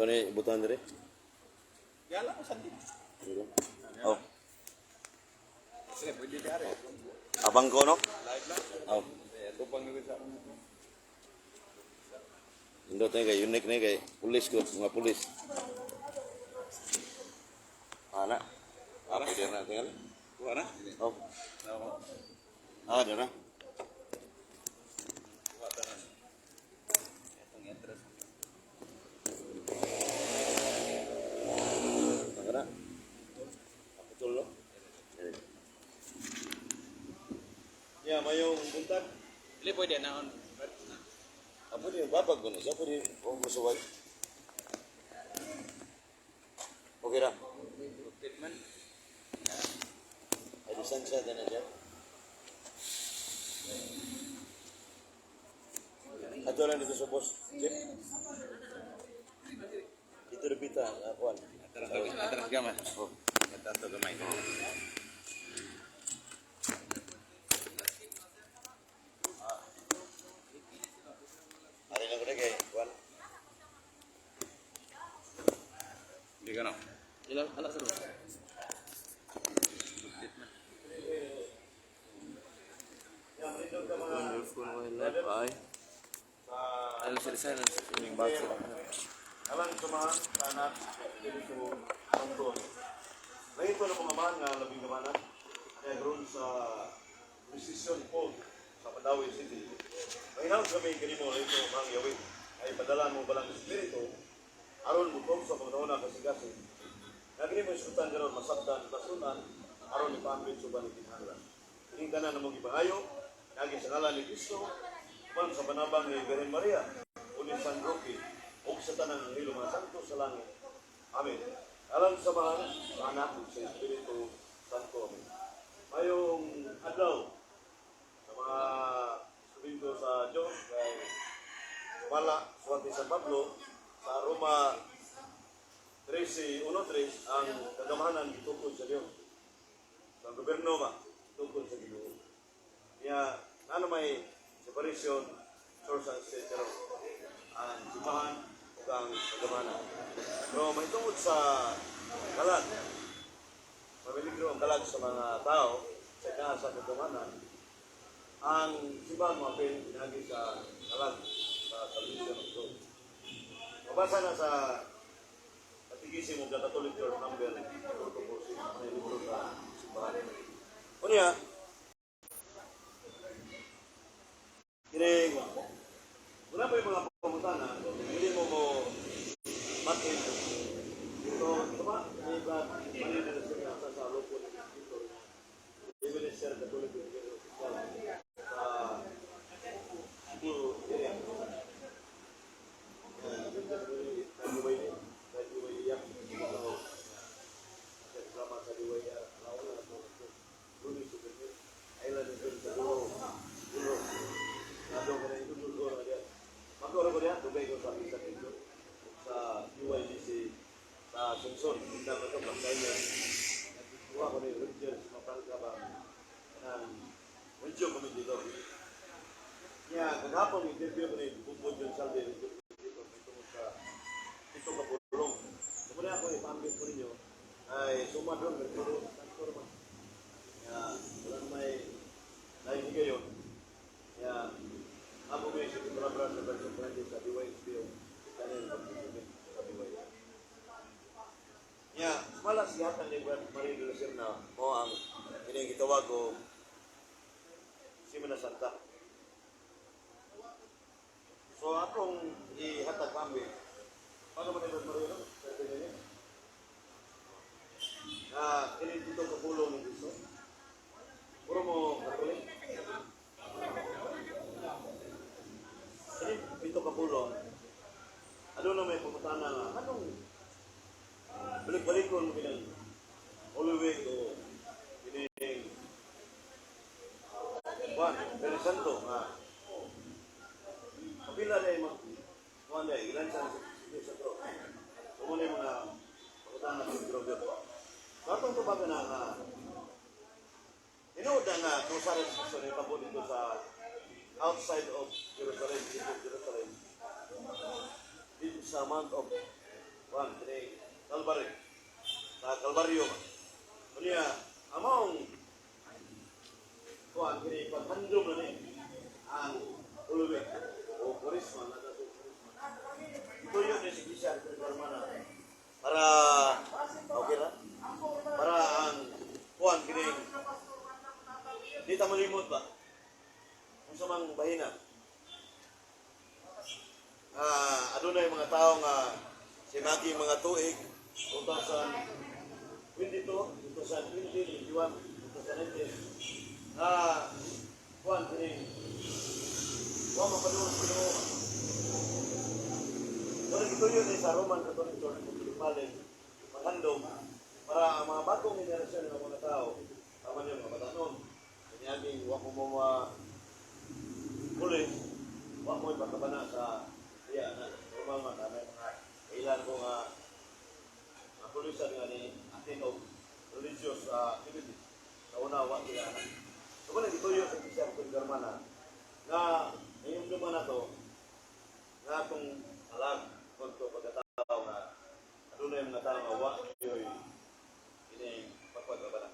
Kau ni ibutan diri? Yala ko sandi. Oh, Sige, pwede kare. abang ko no? Live lang. Oh, Ito pang nagawin sa akin. indot na kay unique na kay pulis ko, mga pulis. Ana. Apa dia na tinggal? Kuha na? Oh, Ako. ada na. Kuha ta na. Itong entrance. Ada. Apa tu lo? Ya, mayong buntag. Dili pwede na on. Apa dia babag ko na? Siapa dia? Oh, masuway. Okay ra. Treatment. Ada sunset na siya. Ato lang dito sa boss. Jeep. Dito repita, akuan. Atrás gamay. Oh. Tato gamay. Ari lang ko na kay akuan. Hindi ka na. Ilang alas sa doon. On your phone while live ay. Ano sa silence? Yung box. Alang sumahan sa anak dito Santos. Lain ko na mga man nga labing gamanan. Kaya grown sa Precision Pole sa Padawi City. Ngayon kami kanimo rito mga yawin. Ay padalan mo balang espiritu aron mo sa pagkauna kasi nagri mo isutan karon masabdan basunan aron ipambit suban ni kinahanglan. Ini tanan mo gipahayo nagi sa ngalan ni Kristo man sa panabang ni Virgen Maria o ni San Roque o sa tanang ng mga santo sa langit. Amen. Alam sa mga anak sa Espiritu Santo. Amen. Mayong adlaw sa mga Espiritu sa Diyos kay Mala Suwati San Pablo sa Roma 13:1-3 ang kagamahanan gitukod sa Diyos. Sa gobyerno ba tukod sa Ginoo. Kaya ano may separation source and state ang simbahan o ang kagamahanan. Pero may tungkol sa kalag. Mamiligro ang kalag sa mga tao sa ikasa kagamahanan. Ang simbahan mo apel pinagi sa kalag sa salvation of God. Mabasa na sa Katikisimo of the Catholic Church number 246 may libro sa simbahan. Unya, kiring, wala pa yung mga pamutana, hindi mo matin. So, diba, may iba, mali na siya sa loko ng dito. Minister Catholic Church sa Cebu area. Sungsod, hindi na ito pagkaya. Nagkuha ko ni Rangers, mapalga ba? Medyo kami dito. Kaya, kagapon, interview ko ni Bukod yung salve. Dito sa ito kapulong. Kemudian ako ipamit ko ninyo ay sumadron, nagturo, transforma. Kaya, walang may naihigayon. Kaya, ako may sikitrabra sa Version 20 sa DYHBO. Kanin, sa DYHBO. Ya, malas gihatan ni Maria de la Serna mo ang ining gitawag ko Semana Santa. So akong ihatag kami. Paano man ni Maria no? Ini dito kapulong ng Kristo. Puro mo Katolik. Ini dito kapulong. Ano na may pumutana nga? Anong balik-balik ko mo pinang uluwi ko pining Juan, Pero Santo kapila na yung Juan na ilan sa to muna yung mga pagkatan na pag-grover katong ito baga na inood na nga kung sa restriction yung tabo dito sa outside of Jerusalem dito sa Mount of Juan, kini Kalbaryo. Sa Kalbaryo ba? Kunya, among Juan, kini paghandom na ni ang uluwi o purisma na dato purisma. Ito yun yung siglisya ng Germana para okay na? Para ang Juan, kini di ta malimot ba? Kung sa mga bahina adunay mga tao nga sinagi mga tuig 2022, 2020, 2021, 2019 Juan, kini Juan mapadulas ko na pero ito yun sa Roman Catholic Church Malin maghandom para ang mga bagong henerasyon ng mga tao tama niyo mga batanon kanyaging wako mo pulis wako mo ipagkabana sa iya na normal man na mga kailan ko nga pulisan nga ni atin of religious activity sa una wako sila na so kung nagituyo sa Christian Germana na ngayong duman na to nga itong alam kung ito pagkatao nga adunay mga tao nga wako yoy ini pagpagkabana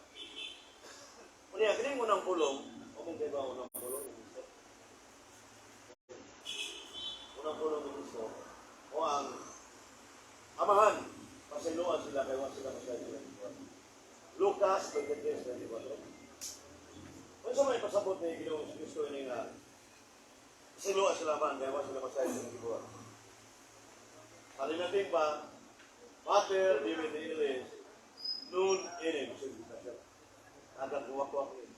Unya, kini unang pulong, kung kayo ba unang pulong ng Kristo? Unang pulong ng Kristo, o ang amahan, pasiluan sila, kaya sila masaya. Lucas 23:24. Kung sa may pasabot ni Ginoong Kristo ini nga, pasiluan sila man, kaya sila masaya sa kibuan. Halinating pa, Pater Dimitri nun ini, agak kuwak-kuwak ni.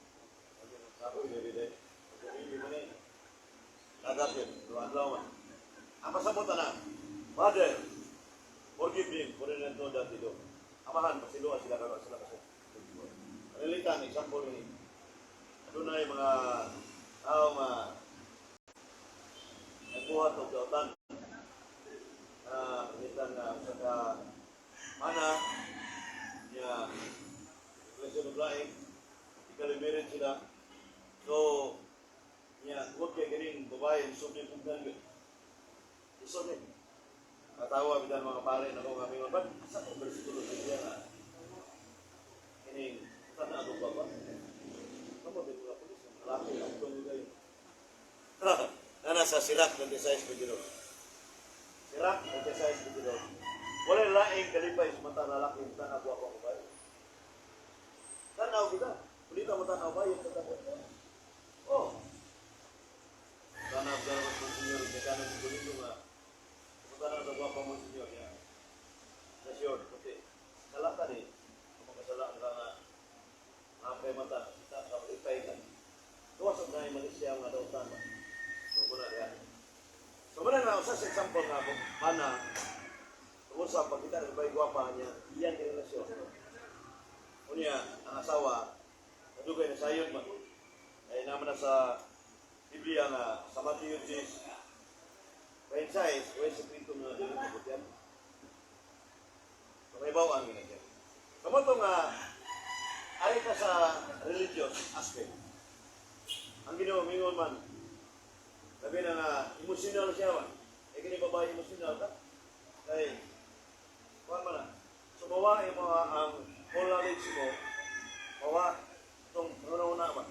Ako ini deh. Ini mana? Agak ni, luar lawan. Apa sebut anak? Father, forgive him for the no that he do. Amahan pasiluan sila sila. Alilitan example ini. Adunay mga tao nagbuhat og dautan. Nitan sa mana ya Iglesia Nublaing ikalimerin sila so niya huwag kayo ganing babae isod din kung gano'n isod din katawa bitan mga pare na kung aming mabat sa kong bersikulo sa siya na kining tanda ako ba ba kamu din mga polis malaki ang itong nila yun na nasa Sirach 26:22 Sirach 26:22 wala laing kalipay sa mata lalaki tanda ako ako ba tanaw kita. Kulita mo tanaw ba yung tatapos? Oh. Tanaw dapat mo senyor. Kaya nang sigurito nga. Tanaw sa guwapa mo senyor. Sa short. Kasi salaka ni. Kung makasala ka nga. Nakakay mata. Kita sa itay ka. Tuwas ang nai Malaysia nga daw tama. So, muna yan. So, muna nga. Sa example nga po. Mana. Tumusap. Pag kita nagbay guwapa niya. Iyan yung relasyon. Unya, ang asawa, nadugay na sayon man. Ay naman na sa Biblia nga, sa Matthew 10, when size, when sekreto na dito yan. So may bawang nga yan. Kamu nga, ari ka sa religious aspect. Ang ginawa, mingon man, sabi na nga, emotional siya man. E kini babae emotional ka? Kaya, kuhan man na. Sumawa yung mga ang whole knowledge mo, mawa itong una-una ba?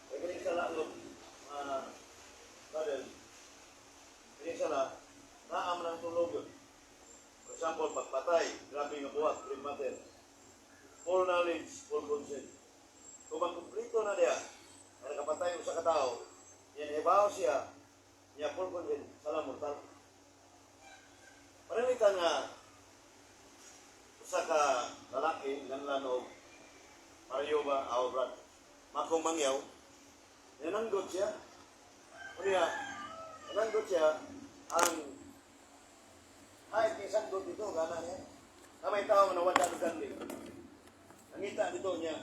E kini sa lalog, brother, kini sa la, naam ng tulog yun. For example, pagpatay, grabe nga buhat, premater. Full knowledge, full consent. Kung magkumplito na niya, na nakapatay mo sa katao, yan ibaw siya, niya full consent, salam mortal. Panalitan nga, sa ka lalaki, nanlanog, Mario ba, Brad, makong mangyaw, nananggot siya. Kuya, nananggot siya, ang kahit isang got dito, gana niya. Na may tao na wala ng gandi. Nangita dito niya,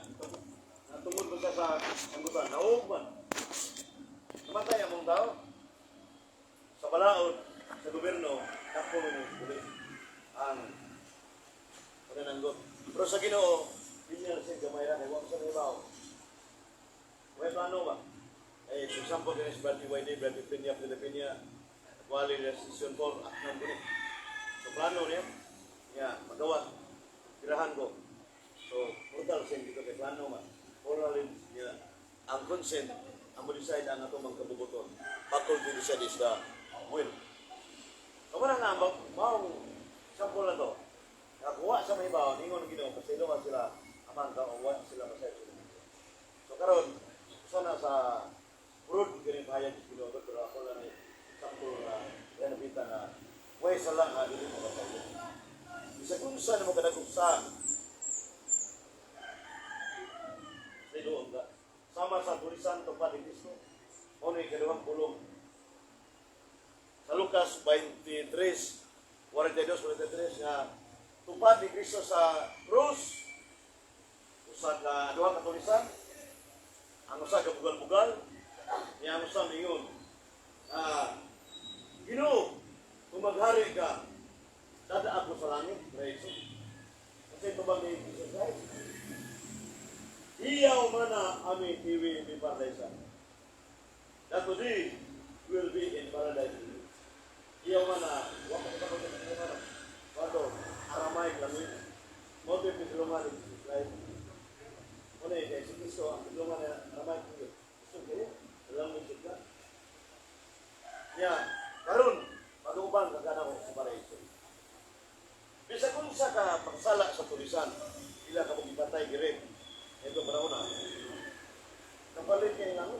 natungod ba siya sa sanggutan, naog man. Namatay among tao. Sa balaod, sa gobyerno, takpo mo ang nananggot. Pero sa Ginoo, hindi na siya gamayan, huwag sa ibaw. May plano ba? Eh, for example, din si Brad YD, Brad Pinya, Filipina, Wali Restitution Paul, Aknan Kunik. So plano niya, niya magawa tirahan ko. So, total sin dito kay plano man. Oral niya ang consent ang mo decide ang ato magkabubuton. Faculty decide is the will. So, man nga maong sample na to. Nakuha sa may baon, ingon Ginoo kasi luwa sila aman ka o wa sila masaya. So karon sana sa road kini pahayag Ginoo pero ako lang ay sample na yan nabita na way sa lang dili mo kasayo. Bisa kung saan mo kadagog sa doon ka. Sama sa tulisan tupad ni Kristo. Ono ikaduhang pulong. Sa Lucas 23, 42-43 nga tupad ni Kristo sa krus. Usa ka duha ka tulisan. Ang usa ka bugal-bugal. Niya ang usa mingon. Ginoo, kung maghari ka, dada ako sa langit, praise. Kasi tubag ni Jesus Christ. Iyaw mana ami tiwi di paradise. That will be in paradise. Iyaw mana, waktu kita berjumpa mana, waktu aramai kami, motif diploma di Israel. Mana kayak Kristo, diploma aramai kami, itu kiri dalam musika. Ya, karun pag-uban kagana ko sa paradise. Bisa kung sa ka pagsala sa tulisan, ila ka mong ipatay girin. Ito para una. Kapalit kayo lang.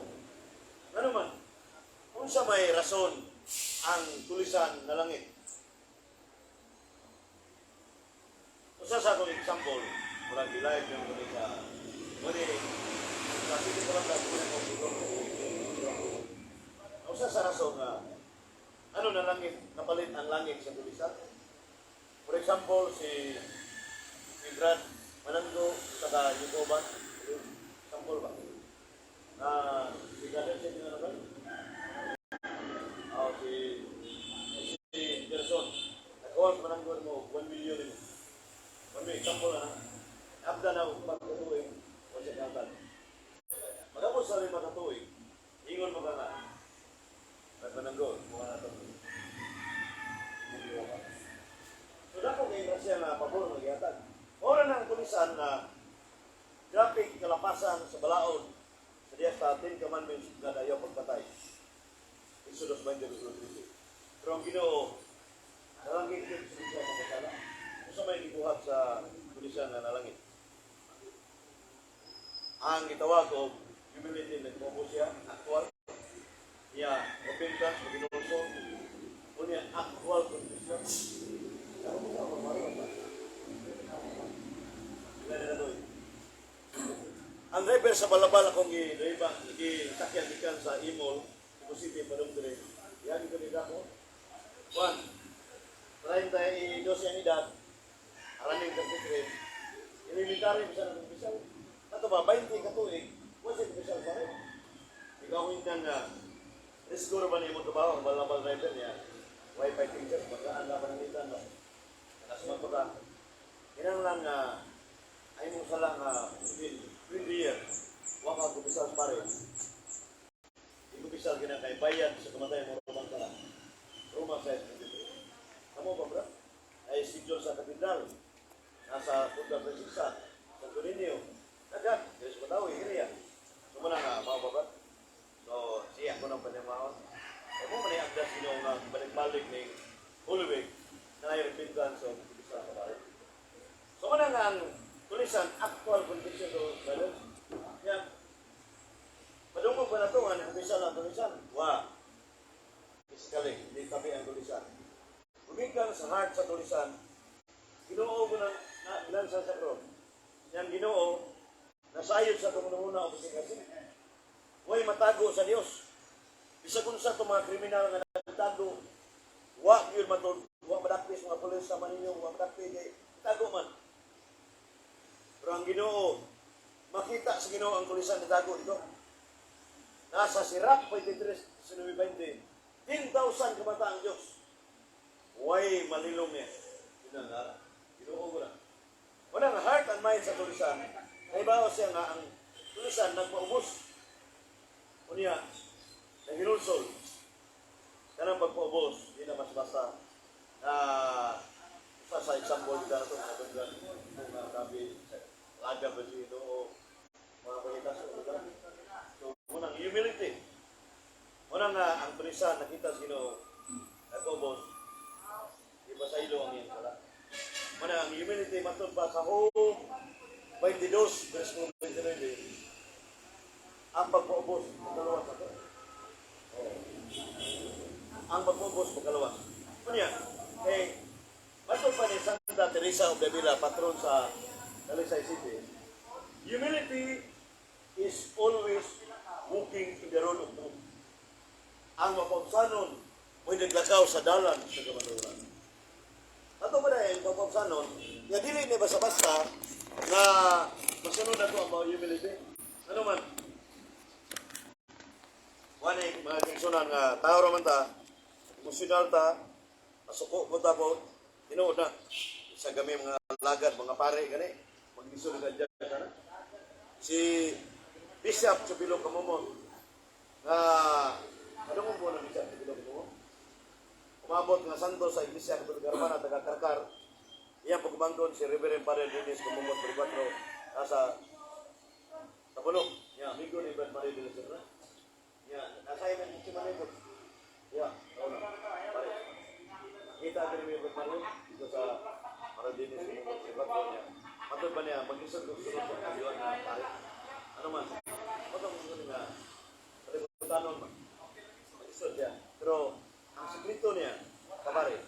Ano man? Kung sa may rason ang tulisan na langit. Usa sa akong example, mula gilay yung muli sa muli. Kasi ito lang lang muli ko dito. Usa sa rason na ano na langit, kapalit ang langit sa tulisan. For example, si Brad Manando sa Yukoban, sampol ba? Si Gaden siya tinanagal? Si Gerson. Nag-awal Manando mo, 1 million mo. 1 million, sampol na. Abda na pagkatuwing, o siya katan. Magapos sa rin pagkatuwing, ingon mo ka nga. Manando, mga nato. So, dapat kayo siya na pabor magyatag. Ora ng tulisan na graphic kalapasan sa balaod sa diya sa 10 commandments na ayaw pagpatay. Exodus 20:23. Pero ang Ginoo nalangit din sa pagkatala. Kung sa may gibuhat sa tulisan na nalangit. Ang gitawag o humility na kumupo siya, actual. Niya, repentance, maginulso. O niya, actual condition. Ano mo sa mga ang driver sa balabal akong sakyan ikan sa Imol, City, Padumdre. Yan ito nila ko. 1. 32 ang edad, araming 33. Inimitari bisa na bisal. Ito ba, 20 katuig, what's it bisal pa rin? Ikaw hindan nga, riskuro ba niya mo ito ba, ang balabal driver niya, wifi teachers, magkaan na panangitan mo. Nakasumag ko ka. Inang lang nga, ay mong salang within the year, waka ko bisal pa rin. Hindi ko bisal kay bayad sa kamatay mo rumang ka. Roma sa SPDP. Kamu ba bro? Ay si John sa katedral. Nasa Punta Princesa. Santo Niño. Agad. Diyos ko tao, hiriya. So muna nga, mga baba. So, siya ko ng panimahon. Ay mo maniagdas nyo nga balik-balik ng Holy Week na ay repentance o bisa sa pare. So muna nga ang tulisan, actual condition to balance. Yan. Padungog ba na ito? Ano bisa lang tulisan? Physically, hindi tabi ang tulisan. Bumigang sa heart sa tulisan, Ginoo ko na bilansa sa kron. Yan Ginoo, nasayod sa tumununa o kasi. Huwag matago sa Diyos. Bisa kung sa itong mga kriminal na nagtago, huwag yun matulog, huwag madakpis mga pulis sa maninyo, huwag madakpis, tago man. Pero ang Ginoo, makita sa Ginoo ang tulisan ni tago dito. Nasa Sirach 23:19, 10,000 kamata ang Diyos. Huwag malilong niya. Ginoo ko na. Wala nga heart and mind sa tulisan. Naibawa siya nga ang tulisan nagpaubos. Unya, naghinulsol. Kanang pagpaubos, hindi na mas basta. Sa example, isa nakita sa Ginoo nagobos di ba sa ilo ang iyang sala. Mana ang humility matod pa sa 22 verse 29 ang pagpaubos pagkalawas ako. Ang pagpaubos pagkalawas. Kunya, matod pa ni Santa Teresa of Davila, patron sa Dalisay City, humility is always walking in the road of truth. Ang mapagsanon mo'y naglakaw sa dalan sa kamanuran. Ato ba na yung mapagsanon, ya dili ni basta-basta na masunod na ito ang mga humility. Ano man? Wala mga kingsunan nga tao raman ta, emosyonal ta, masuko po ta po, tinuod na. Sa gami mga lagad, mga pare, gani, mag-isunod na dyan ka na. Si Bishop Chubilo Kamumon, ano mo po ng Bishop Chubilo Kamumon? Umabot nga santo sa Iglesia Katolikar Hermana, taga-Karkar, iyang pagkumangkon si Reverend Padre Dennis Kamumon Peripatro, nasa puno. Yan, amigo ni Brad Marie de la Serna. Yan, nasa iman si Manibot. Yan, taon na. Pare. Kita ka ni Brad Marie, dito sa Padre Dennis Kamumon Peripatro niya. Matod ba niya, mag-isod kong sunod sa kaliwan na pare. Ano man, matod kong sunod nga, palibutanon man. Mag-isod niya. Pero, ang sikrito niya, kapare,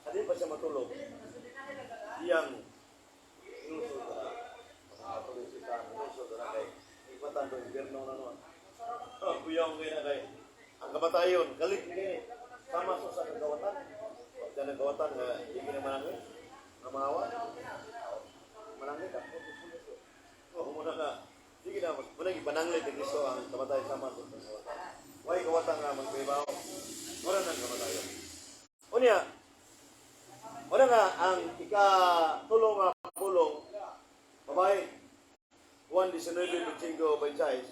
hindi pa siya matulog. Iyang inusod na, mga polisitan, inusod na kay ipatan doon, gobyerno na naman. Kuyaw ngayon na kay, ang kamatayon, galit ngayon, sama sa nagawatan. Pag na nagawatan, hindi kinamanangin, na maawa. Mananglit ako. Muna nga, sige na, muna ipananglit ni Kristo ang kamatay sama sa kawatan. Huwag kawatan nga magbibaw. Muna nang kamatayon. Una nga, ang ikatulong nga pulong, babae, Juan 19:25,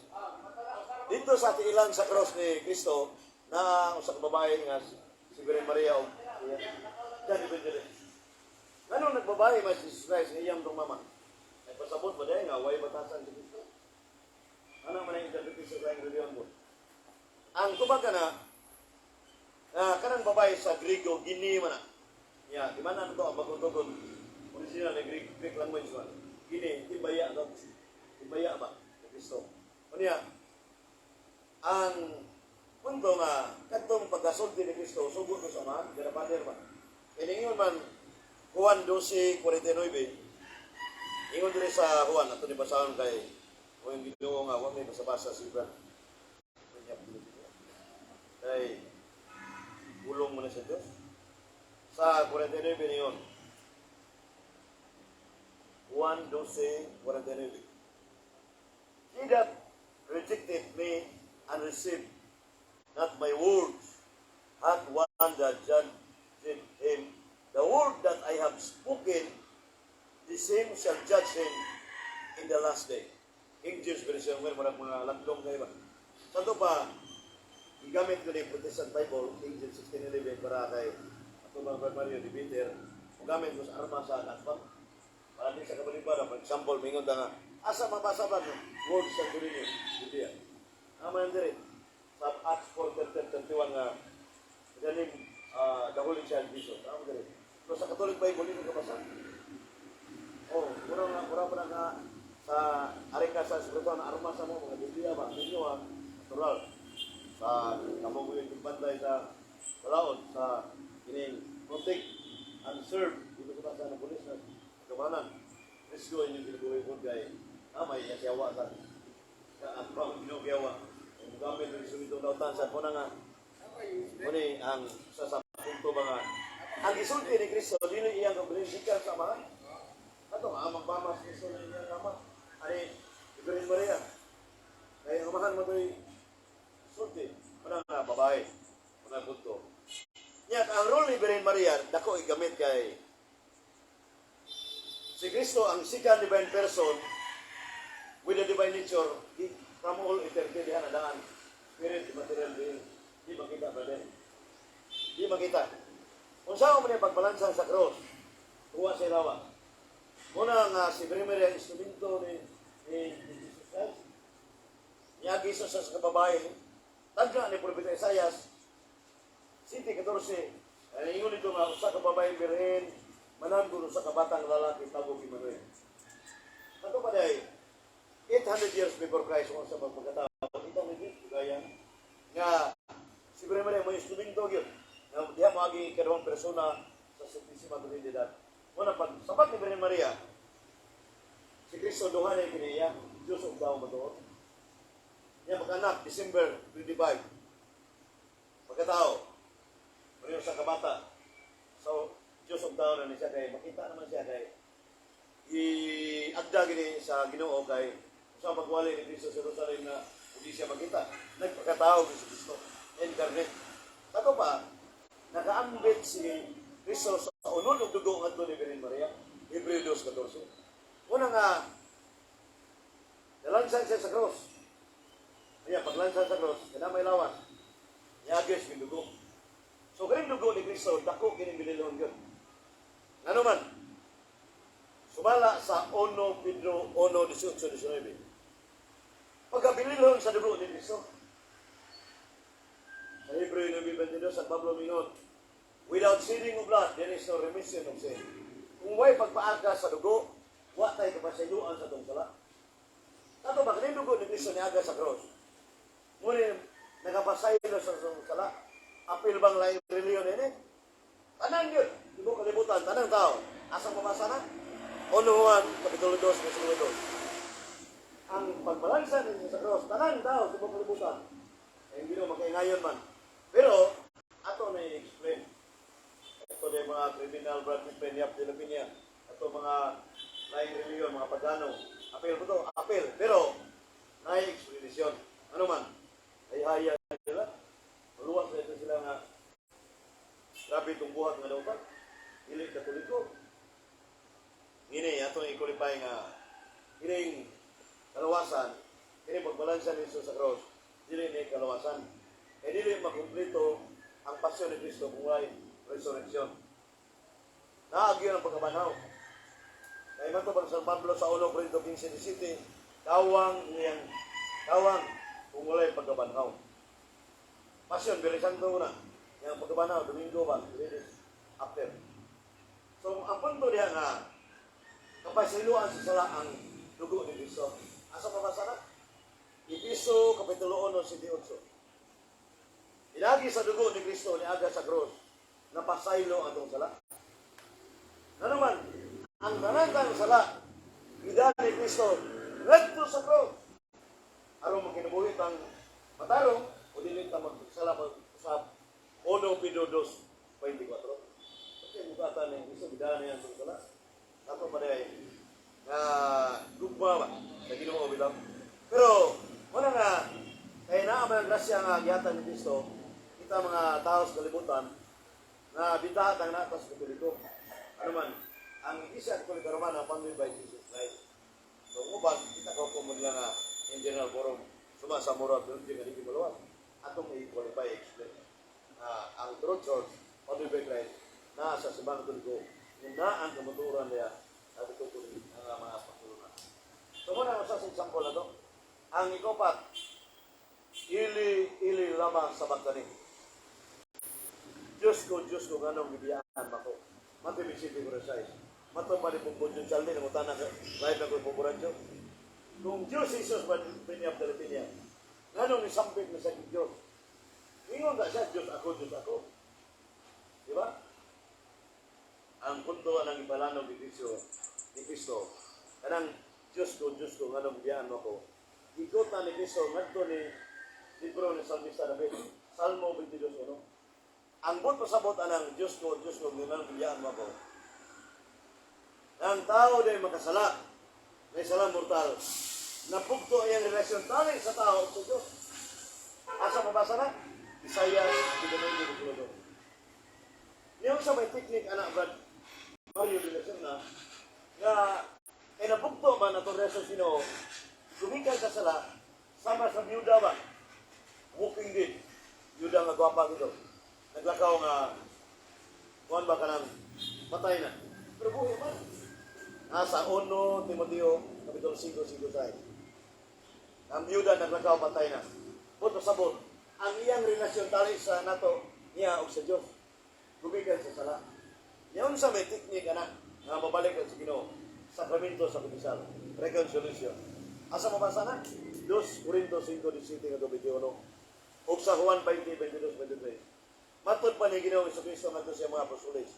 dito sa tiilan sa cross ni Kristo, na usang babae nga si Virgen Maria o Jan Evangelist. Ganun nagbabae mas Jesus Christ, iyang tong mama. Ay pasabot ba dahil nga, way batasan si Kristo. Ano man ang interpretation sa reliyon mo? Ang kumbaga na, kanang babae sa Grigo, gini man na. Di mana ito ang magutugod? Original na Greek language man. Gini, tibaya ito. Tibaya ba? Ni Kristo. Ang punto nga, katong pagkasulti ni Kristo, sugot ko sa mga, ganapader ba? Iningon man, Juan 12:49, ingon din sa Juan, ato ni basahan kay, o yung Ginoo nga, huwag may basa-basa si Brad. Kay, ulong mo na sa Diyos. Sa 49 niyon, Juan 12:49, He that rejected me and received not my words, hath one that judged him. The word that I have spoken, the same shall judge him in the last day. King James Version, marang mga landong kayo ba? Santo pa, igamit ko na yung Protestant Bible, King James 16:11, para kay Atubang Brad Mario de Peter, gamit mo sa arma sa Nakpang. Para din sa kabalibara, for example, mingon na nga, asa mabasa ba no? Word sa tuloy niyo, hindi yan. Naman din, sa Acts 4:31 nga, galing the Holy Child Jesus. Naman din. So sa Catholic Bible, hindi ko basa. Mura pa na nga, sa arika sa spiritual na arma sa mo, mga Biblia ba? Ninyo natural. Sa kamuguin yung bantay sa walaon, sa kining protect and serve. Dito ko sa ng pulis na kamanan. Let's go in yung ginubuhay ko kay may yasiyawa sa ang pang ginugiyawa. Yung gamit yung sumito na utan sa kuna nga. Muni ang sa punto ba nga. Ang isulti ni Kristo, dili iyang kabalisikan sa amahan. Ato nga, magbamas Kristo na iyang ama. Ani, Virgen Maria. Kaya ang amahan mo ito'y sulti. Muna nga, babae. Muna punto. Yan, ang role ni Virgen Maria, dako igamit kay si Kristo, ang second divine person with the divine nature, from all eternity, dihan adaan. Spirit, material being. Di makita, brother. Di makita. Kung saan mo niya pagbalansan sa cross, kuha sa ilawa. Muna nga, si Virgen Maria, instrumento ni Jesus Christ. Niyagi sa kababae, tagna ni Propeta Isayas, Siti 14, ingon ito nga, usa ka babaeng birhen, manamgon usa ka batang lalaki, tawag Emmanuel. Ato pa day, 800 years before Christ, kung sa pagkatao, ito may Diyos, gaya nga, si Birhen Maria, may instrumento yun, na diya maagi kadawang persona sa Santisima Trinidad. Muna, pag sabat ni Birhen Maria, si Kristo duha na yung kiniya, Diyos ang tao matuot. Niya mag-anak, December 25. Pagkatao, Mario sa kabata. So, Diyos ang tao na niya kay, makita naman siya kay, i-agda gini sa Ginoo kay, sa magwali ni Kristo sa Jerusalem na hindi siya makita. Nagpagkatao ni Kristo. Incarnate. Tako pa, nakaambit si Kristo sa unod ng dugo ng ni Birhen Maria, Hebreo 2:14. Una nga, nalansan siya sa cross. Kaya paglansan sa cross, kaya may lawas. Yagis yung dugo. So, kanyang dugo ni Kristo, dako kining binilon yun. Ano man, sumala sa 1 Pedro 1:18-19. Pagkabililon sa dugo ni Kristo, sa Hebreo 9:22, San Pablo mingon, without shedding of blood, there is no remission of sin. Kung may pagpaaga sa dugo, wa tayo kapasayuan sa itong sala. Tato ba, kanyang dugo ni Kristo niaga sa cross. Ngunit, nagapasay na sa itong sala. Apil bang laing reliyon ini? Tanan yun. Di mo kalibutan, tanang tao. Asang mamasa na? 1 Juan, Kapitulo 2, Kapitulo 2. Ang pagbalansan ninyo sa cross, tanang tao, di mo kalibutan. Eh, hindi mo makaingayon man. Pero, ato na i-explain. Ito na yung mga criminal blood Penyap de la Piña. Ito mga laing reliyon, mga pagano. Apel po to, apel. Pero, na-explanation. Ano man? Ay haya nila. Maluwas na ito sila nga grabe itong buhat nga daw pa. Hilig katoliko. Ngini, atong ikulipay nga hiling kalawasan, kini pagbalansan ni Jesus sa cross, dili ni kalawasan. E dili makumplito ang pasyon ni Kristo kung ay resurrection. Naagyo ang pagkabanaw. Kaya man ito pag San Pablo sa 1 Corinto 15:17, kawang kung wala yung pagkabanaw. Pasyon, Bili Santo una. Yung pagkabanaw, Domingo ba? 3 days after. So, ang punto diya nga, kapasiluan sa sala ang dugo ni Kristo. Asa mabasa na? Episo, Kapitulo 1:18. Ilagi sa dugo ni Kristo, ni aga sa cross, napasaylo ang itong sala. Na naman, ang nanandang sala, ida ni Kristo, nagto sa cross. Aron magkinabuhit ang matarong, o dilit na magsala sa 1 Pedro 2:24. Okay, mukata ni Kristo, ida niya ang sala. Tato pa rin na gugma ba sa Ginoo bilang. Pero, wala nga, kaya naaman ang grasya nga gihatan ni Kristo, kita mga tao sa kalibutan, na bitahat ang natas katoliko. Ano man, ang isa katoliko Romana, founded by Jesus Christ. So, uban, kita ko po muna nga, in general forum, sumasamura, doon din nga di kimaluan. Atong i-qualify, explain. Ang true church, founded by Christ, na sa simbang katoliko, yung na ang kamaturan niya, at ito po ang mga pagtulungan. So, muna ang sa example na to, ang ikopat, ili lama sa bagtani. Diyos ko, ganong bibiyaan ako. Matibisiti ko rin size. Matupali pong budyon saldi, namutana ka, live na ko yung pumuradyo. Kung Diyos Jesus ba Penyap de la Piña, ganong isampit na sa Diyos. Ingon ka siya, Diyos ako. Di ba? Ang punto ng ipalanog ni Kristo, kanang Diyos ko, ganong bibiyaan ako. Ikot na ni Kristo, nagto ni libro ni Salmista David, Salmo 22:1. Ang buot pasabot anang Diyos ko, ganong bibiyaan mo ako. Ang tao din makasala, may sala mortal, napugto ang relasyon tali sa tao sa Diyos. Asa mabasa na? Isaiah 52:2. Niyong sa may teknik, anak Brad, Mario relasyon na, nga, napugto man na itong relasyon sino, gumikan sa sala, sama sa biyuda ba? Walking Dead. Biyuda nga gwapa ito. Naglakaw nga, kuhan ba ka ng patay na. Pero buhay man. Nasa 1 Timoteo, Kapitulo 5:5. Ang biyuda naglakaw patay na. Buto sabot, ang iyang relasyon tali sa nato niya o sa Diyos. Gumigan sa sala. Yan sa may teknik na nga mabalik sa Ginoo. Sakramento sa kubisal. Reconciliation. Asa mabasa na? 2 Corinto 5:17 nga 21. O sa Juan 20:22-23. Matod pa ni Ginoo sa Kristo ngadto sa mga apostoles.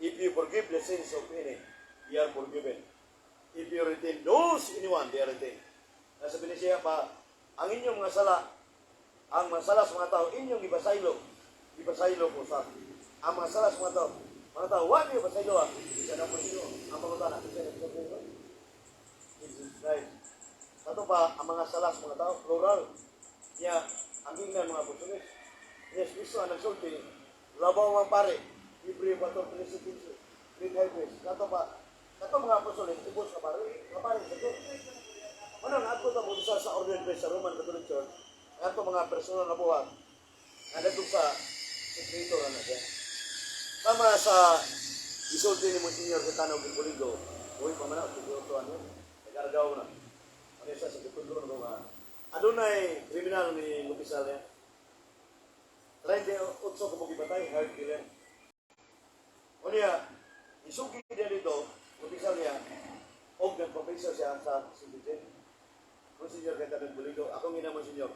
If you forgive the sins of any, you are forgiven. If you retain those anyone, they are retained. Nasa siya pa, ang inyong mga sala, ang mga sala sa mga tao, inyong ibasaylo ko sa. Ang mga sala sa mga tao, wag niyo basaylo ah. Isa na po sino, ang mga tanak, isa na po sino. Jesus Christ. Sato pa, ang mga sala sa mga tao, plural. Niya, ang ingnan mga apostoles. Yes, Kristo ang nagsulti, labaw ang pare, Libre 14:15. Great high priest. Kato mga apostoles, ibos ka pare sa Diyos. Ano nga ako tamo sa order sa Roman Catholic Church, ato mga personal na buhat, nga nagtug sa sekreto na siya. Tama sa isulti ni Monsignor Cetano Gipoligo, uy pamana, siguro ano, nag-aragaw na. Ano sa sekreto na mga adunay kriminal ni Lupisal niya. 38 ko magibatay, hard killer. O niya, isugi niya dito, Lupisal niya, o nagpapisa siya sa sinditin. Monsignor Cetano Gipoligo, akong ina Monsignor.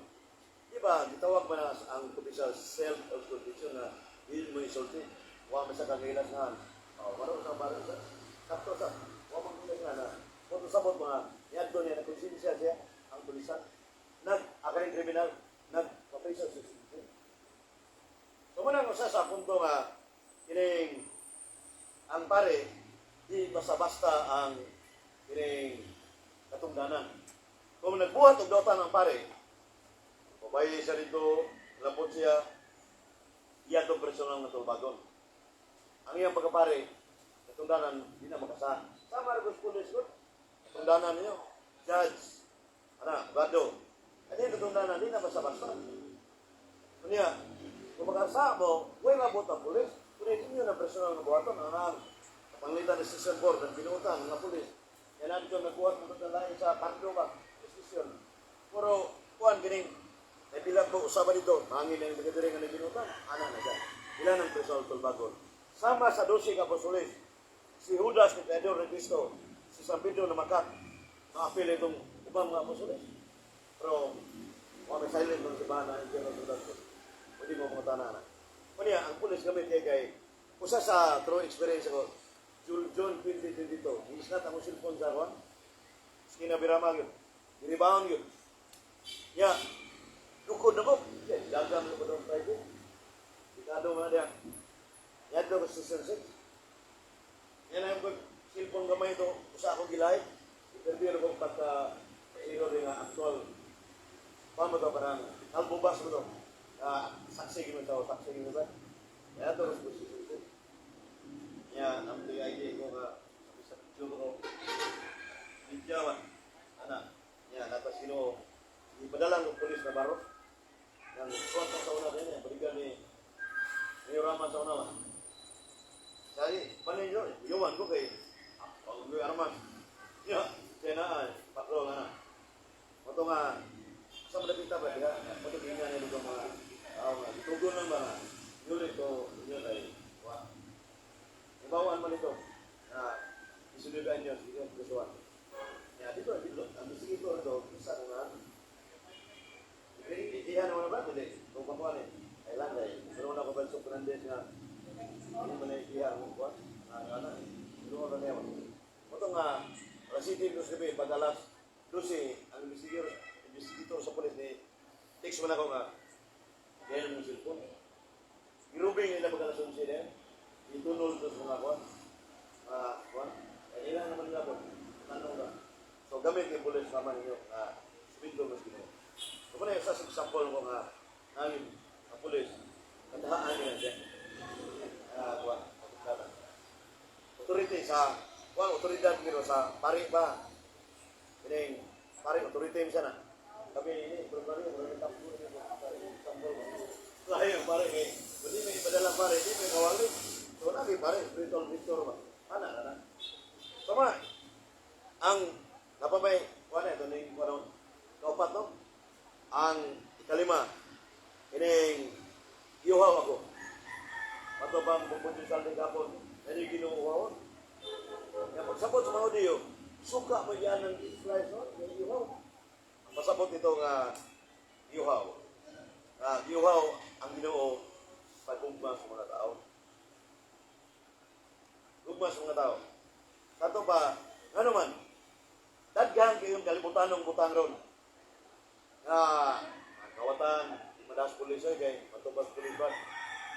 Di ba, gitawag ba na ang Lupisal self-conviction na hindi mo isulti? Huwag mo sa kagilasahan. Maroon sa baron sa kapto sa. Huwag mo kailangan na. Kung sabot mga, yadto niya, nagkonsensya siya, ang pulisan. Akaring kriminal, nagpapisa sa sinditin. So muna ko sa punto nga, kining ang pare, di basta-basta ang kining katungdanan. Kung nagbuhat og dautan ang pare, pabayi siya dito, lapot siya, iya itong personal na tulbagon. Ang iyang pagkapare, katungdanan, di na makasa. Sa Marcos Police Court, katungdanan niyo, judge, abogado. Ano yung katungdanan, di na basta-basta. Kanya, kung makasa mo, huwag mabot ang pulis. Kung hindi na personal na buhaton, ang panglitan ng session board, ang pinutan ng pulis. Yan natin yung nagbuhat mo na lain sa pardo ba, session. Pero, kuhan, gining, may bilang po usaba dito, hangin na yung nagadiring ang pinutan, na dyan. Ilan ang personal tulbagon. Sama sa 12 apostoles, si Judas ni Pedro ni Cristo, si San Pedro na Makat, na-apil itong ibang mga apostoles. Pero, may silent ng sibahan na hindi na Judas ko. Hindi mo mga tanan. Kanya, ang pulis kami kay usa sa true experience ko, John 20:22, isnat ang cellphone sa ako, kinabirama yun, niribaon yun. Ya, lukod na ko, dagang lukod ang Friday, ikado nga niya, yan daw sa season 6. Yan ang cellphone gamay ito, usa akong gilay, interview ko pagka-zero rin nga actual, paano ito parang, albubas mo ito, saksi gino ito, saksi gino ba? Yan ito, responsibility. Yan, ang idea ko nga, sa picture ko, Indiawan, yan, natas gino, ipadala ng polis na baro, yang suwat sa una din, yung balikan ni Raman sa una. Say, panin yun, yuman ko kay Pag-uwi Arman. Ya, kaya patro nga na. Ito nga, sa malapita ba, diya? Ito tingnan niya dito mga tugon lang ba, yulit ko, yun ay, ibawaan man ito, isuligan nyo, sige, gustuhan. Ya, dito, ang bisig ito, isa ko nga, iyan naman ba, hindi, kung pakuhan ay landay, pero na ko ba sa Fernandez nga, hindi mo na iyan, kung ano niya mo. Ito nga, City News Gabi, pag-alas 12, ang investigator sa polis ni text mo na ko nga, yan yung cellphone. Girubing nila pag-alas 11 din, itunol doon sa mga kwan. Ilan naman nila po, tanong ka. So, gamit yung polis naman ninyo, swindow mas gino. So, muna yung example ko nga, ang polis, kandahaan nila dyan. Kwan, authority sa otoridad nyo sa pari ba? Kining pari authority mo sana. Kami ini pari tampol lain pari kay hindi may ipadala pari, hindi may kawali. So nabi pari spiritual victor ba? Ana. Sama ang napamay kuan ito ning kuno kaupat no. Ang ikalima Kining iuhaw ako. Ato bang pagpuntisal ng kapon, hindi ginuuhaw. Kaya pagsabot sa mga audio, suka mo yan ng slice, no? Yung iuhaw. Ang pasabot ito nga iuhaw. Iuhaw ang Ginoo pagugma sa mga tao. Gugma sa mga tao. Kato pa, nga naman, daghan kayong kalibutanong butang ron. Ang kawatan, madas pulis ay kay matubas pulis ba?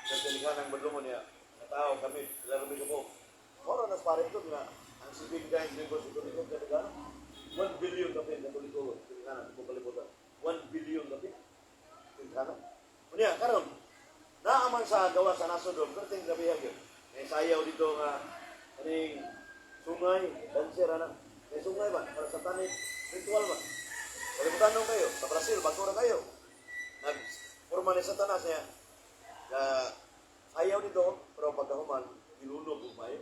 Nagtalihan ang badlungon niya. Nga tao kami, larami ko po. Moro nas pare ito nga, ang sibig guys, negos ito nito kadagan. 1 billion kapit na tuliko. Tilihanan, ito kalibutan. 1 billion kapit. Tilihanan. Unya, karon, naaman sa gawa sa nasodom, kerting gabi yun. May sayaw dito nga, kaning sungay, dancer, anak. May sungay ba? Para sa tanit, ritual ba? Kalimutan nung kayo, sa Brazil, basura kayo. Nag-forma ni Satanas niya, na ayaw dito, pero pagkahuman, gilunog umay.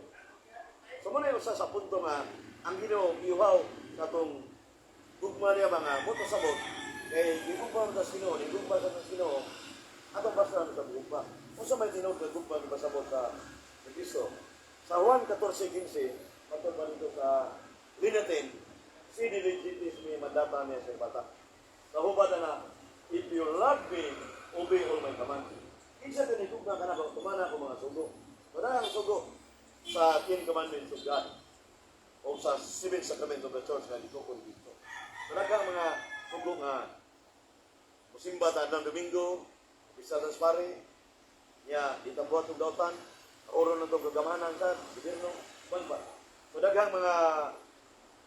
So muna yung sa punto nga, ang Ginoo iuhaw na itong gugma niya mga buto sabot, kaya gugma mo sa Ginoo, gugma sa Ginoo, atong basta na sa gugma. Kung sa may tinawag na gugma, pasabot sa Kristo. Sa Juan 14:15, patol pa dito sa Linatin, si diligitis me mandata niya sa bata. Sa hubad na, if you love me, obey all my commands. Isa din ito na kanako, tumana ko mga sugo. Wala ang sugo sa 10 commandments of God o sa 7 sacraments of the church na dito ko dito. Talagang mga sugo nga musimba ta ng Domingo, isa sa pare, niya itambuhat ng dautan, oro na itong gagamanan sa gobyerno, kwan pa. So daghang mga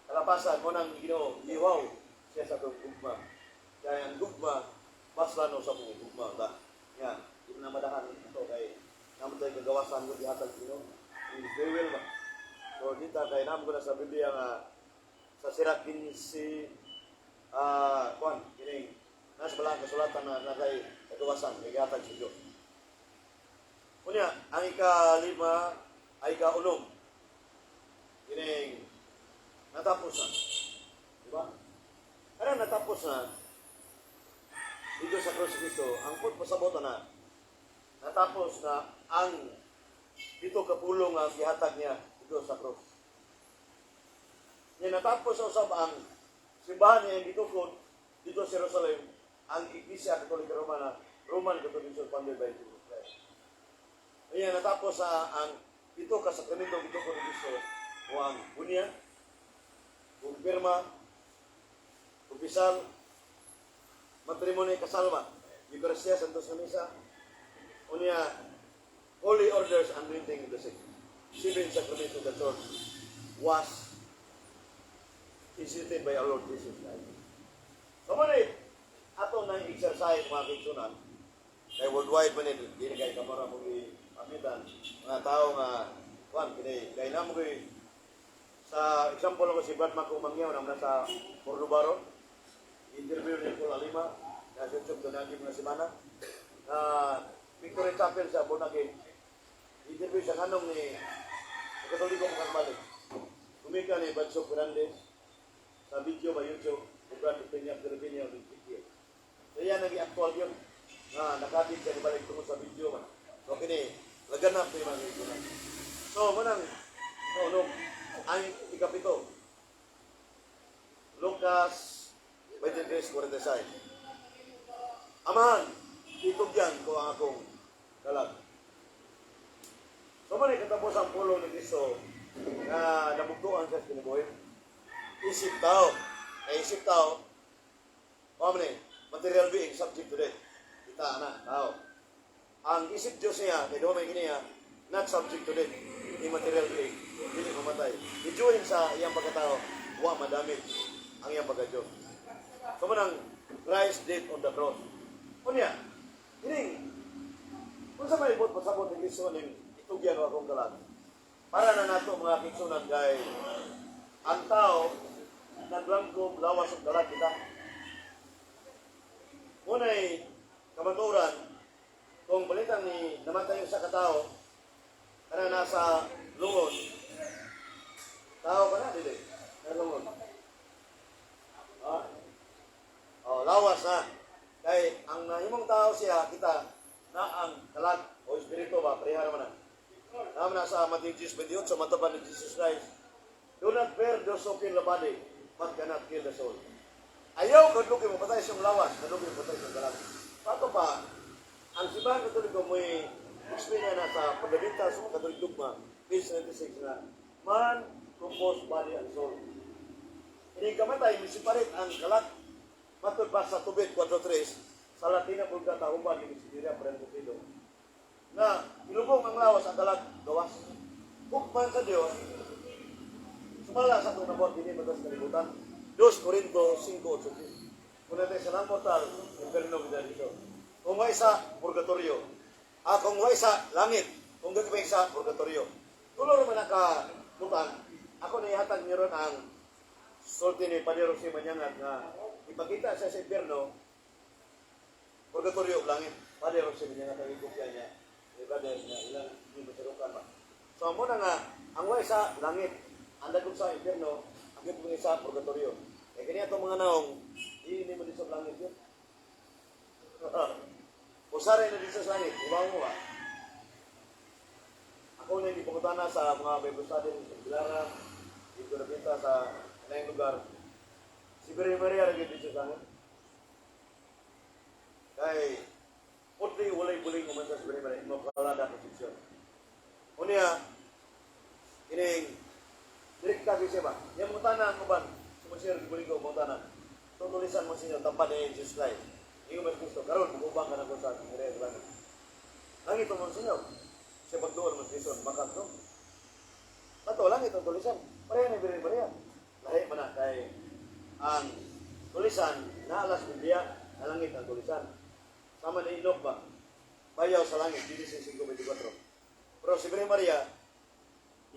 kalapasan mo nang Ginoo iuhaw siya sa itong gugma. Kaya ang gugma, mas lano sa mga gugma. Yan, hindi na madahan ito kay naman tayo kagawasan ko dihatag Ginoo. Very well ba? So dito kay naman ko na sa Biblia nga sa Sirat 15, kwan, kining nasa balang kasulatan na kay kagawasan, kay gihatag sa Diyos. Kunya, ang ika-5 ay ika-6. Kining natapos na. Diba? Karang natapos na dito sa Krus Kristo, ang pasabot na natapos na ang dito kapulong ang gihatag niya dito sa krus. Niya natapos sa usab ang simbahan niya dito dito sa Jerusalem, ang Iglesia Katolika Romana, Roman Catholic Church founded by Jesus Christ. Niya natapos ang dito ka sakramento dito ko Kristo o ang bunya, kumpirma, kumpisal, matrimony kasalma, Eucharistia, Santos na Misa, unya, Holy Orders and Anointing of the Sick. 7 sacraments of the Church was instituted by our Lord Jesus Christ. So, manit, ato nang exercise mga kiksunan, kay worldwide man ito, hindi na kayo kamara mong ipamitan, mga tao nga, kaya na mo sa example ako si Brad Macumangyaw na nasa Cordobaro, interview niya ko Lima, na sunsok doon ang mga semana, na Victory Chapel sa Bonake, interview siya kanong ni Katoliko mga balik. Kumika ni Badsok Fernandez sa video ba YouTube, kung Brad Peña, Filipina, video. So yan, nag-i-actual yun, na nakatid siya balik tungkol sa video ba. So kini, laganap ito yung mga video na. So, manang, ang ikapito, Lucas 23:46. Amahan, itugyan ko ang akong dalag. So, manay katapos ang pulo ni Cristo na nabugtuan sa kinabuhi. Isip tao. Isip tao, material being subject to death. Kita na, tao. Ang isip Diyos niya, kaya doon may giniya, not subject to death. Immaterial being, hindi mamatay. I-join sa iyang pagkatao, wa madamit ang iyang pagka-Diyos. So manang Christ dead on the cross. Kunya, hining, kung sa may pasabot ng Kristo ng itugyan o akong kalag, para na nato mga kiksunan kay ang tao naglangkom lawas ng kalag kita. Ngunay, kamaturan, kung balitan ni namatay yung sa katao, kana nasa lungon. Tao ka na, dili. Nasa lungon. Lawas na. Kay ang nahimong tao siya kita na ang kalag o espiritu ba pareha naman na. Naman na sa Matthew 28 sa mataban ni Jesus Christ. Do not fear those who kill the body, but cannot kill the soul. Ayaw kadlukin mo patay siyang lawas, kadlukin mo patay siyang kalag. Pato pa, ang simbahan katoliko may explain na sa pagdalita sa mga katolik dogma, page 96 na, man, compose body and soul. Hindi kamatay, may separate ang kalag. Matod pa sa tubig 4.3, sa Latina Bulga Tahuban, ni Sidiria Prendetido, na ilubong ang lawas ang kalag, gawas. Bukman sa Diyos, sumala sa itong nabot, hindi matas kalibutan. 2 Corinto 5.8. Kung natin sa lang mortal, inferno kita dito. Kung may isa, purgatorio. Kung may isa, langit. Kung may isa, purgatorio. Tulor man nakabutan, ako na ihatag niyo ron ang sulti ni Padre Jose Manyangat na ipakita sa inferno, purgatorio, langit. Padre Jose Manyangat ang ikupya niya. Brother niya, ilang hindi masarukan ba. So, muna nga, ang way sa langit, ang dagong sa inferno, ang gipong isa, purgatorio. Eh, kanya itong mga naong, hindi mo din sa langit yun. Pusaray na din sa langit, ibaw mo ba? Ako na hindi pagkutana sa mga Bible study sa Bilara, dito na pinta sa ilang lugar. Si Virgen Maria rin dito sa langit. Kaya, putli walay buling uman sa Virgen Maria, makalada posisyon. Unya, ining, direkta kasi ba? Yung mga tanan mo ba? Sumasir, gibuling ko, mga tanan. Tutulisan mo sa inyo, tampan ni Jesus Christ. Hindi ko mas gusto. Karoon, bukubang ka na ko sa Maria sa langit. Langit mo sa inyo. Siya pagdoon mo sa Quezon, makat no? Mato, langit ang tulisan. Pareha ni Virgen Maria. Lahi man na, kay ang tulisan, na alas Biblia, na langit ang tulisan. Sama na Inok ba? Bayaw sa langit, Genesis 5:24. Pero si Virgen Maria,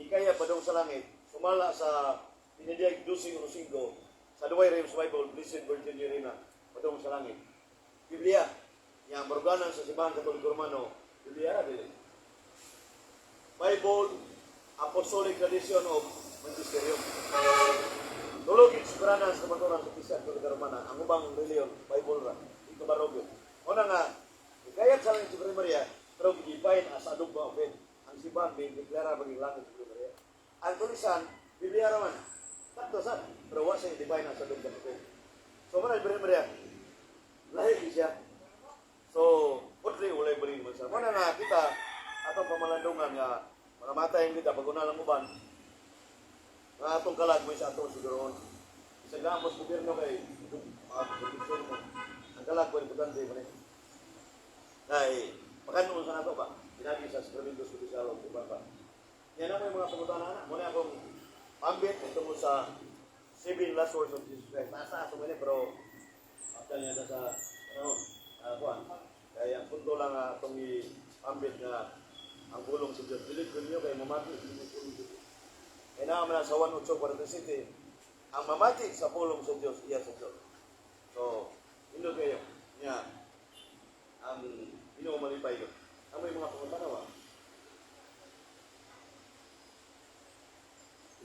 ikaya padong sa langit, sumala sa Pinediag 12:5, sa Duway Rems Bible, Blessed Virgin Irina, padong sa langit. Biblia, yang berganan sa Simbahan Katolik Romano, Biblia dili. Bible, Apostolic Tradition of Magisterium. Tulogin sobranan sa maturan sa Kisa Katolik Romana, ang ubang reliyon, Bible ra, ito barogyo. Una nga, ikayat sa langit si Virgen Maria, pero gigibayin as adugma of it. Ang simbahan, may deklara baging langit si Virgen Maria. Ang tulisan, Biblia raman, takto sa, pero wa siya gigibayin as adugma of it. So, mana Virgen Maria, lahi siya. So, putri ulay bering mo siya. Mana nga kita, atong pamalandungan nga, mga matay kita, pag-una lang uban, nga atong kalag mo sa atong siguroon. Isang gamos gobyerno kay, proteksyon mo. Ang kalag mo, importante mo rin. Ay, pagkanoon sa nato ba? Pinagi sa Sacramentos Judicial, diba ba? Yan ang may mga pangutan na. Muna akong pambit, ito mo sa 7 last words of Jesus Christ. Nasa aso mo pero after niya sa, kuhan. Kaya ang punto lang itong i-pambit na ang bulong sa Diyos. Bilig ko ninyo kay mamati. Kaya naman na sa 1:8:47, ang mamati sa pulong sa Diyos, iya sa Diyos. So, ino kayo. Niya, ang inuumalipay ko. Ang may mga pangutanawa.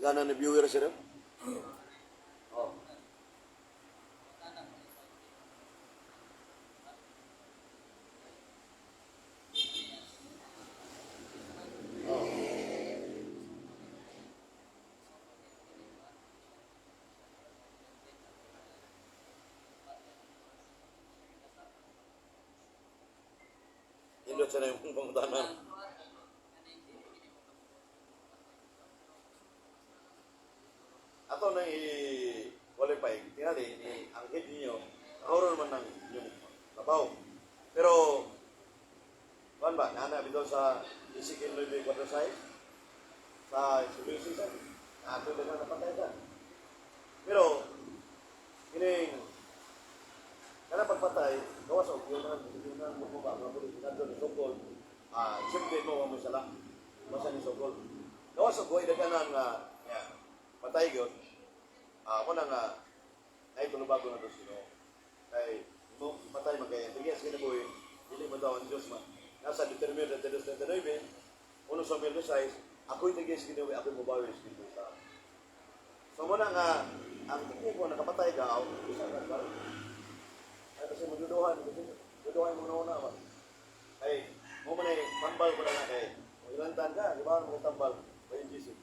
Gana na viewer sila? Oh. Indot sa na yung pangutanan. Ato na i-qualify. Tinali, ang head ninyo, nakaroon naman ng yung labaw. Pero, kuhan ba, nana bito sa Ezekiel 9:4 sa Subisisan, ato na napatay ka. Pero, kining, kana pagpatay, gawas o, yung mga bumaba, mga pulis, nandun ni Sokol, siyempre mo mo sala, masa ni Sokol. Gawas o, buhay na ka ng patay yun, ako na nga, ay tulubago na doon sino. Kay, mo patay magkaya, tigias ka na buhay, hindi mo daw ang Diyos man. Nasa determined at 39, uno sa 16, ako'y tigias ka na buhay, ako'y mabawi sa Diyos. So muna nga, ang tingin ko nakapatay ka, isa ka, kasi magduduhan, kasi ang muna ba? Ay, mo man ay tambal ko na kay. Ilantan ka, di ba mo tambal? Bayan Jesus.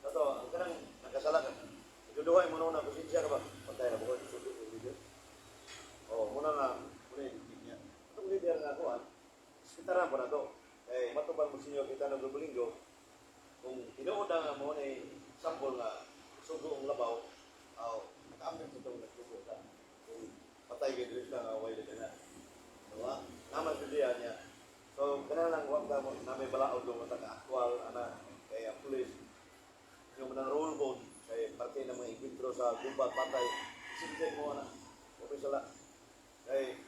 Kato, ang kanang nakasala ka. Ituduhay mo na pasensya ka ba? Pantay na bukas sa video. Oh, muna nga, muna yung niya. Itong leader nga ako, sekitaran po na to. Eh, matubang mo sinyo kita ng Linggo, kung tinuod na mo na sample nga sugo ang labaw, nakaambit itong nagsugo ka. Kung patay kayo dito lang, away na na. Diba? Naman sa diya niya. So, ganun lang, huwag ka mo, namin balaod doon, mataka-actual, kaya police, yung mga rule board, kaya parte ng mga ikwintro sa gubat, patay, isipin mo na, okay sala. Kaya,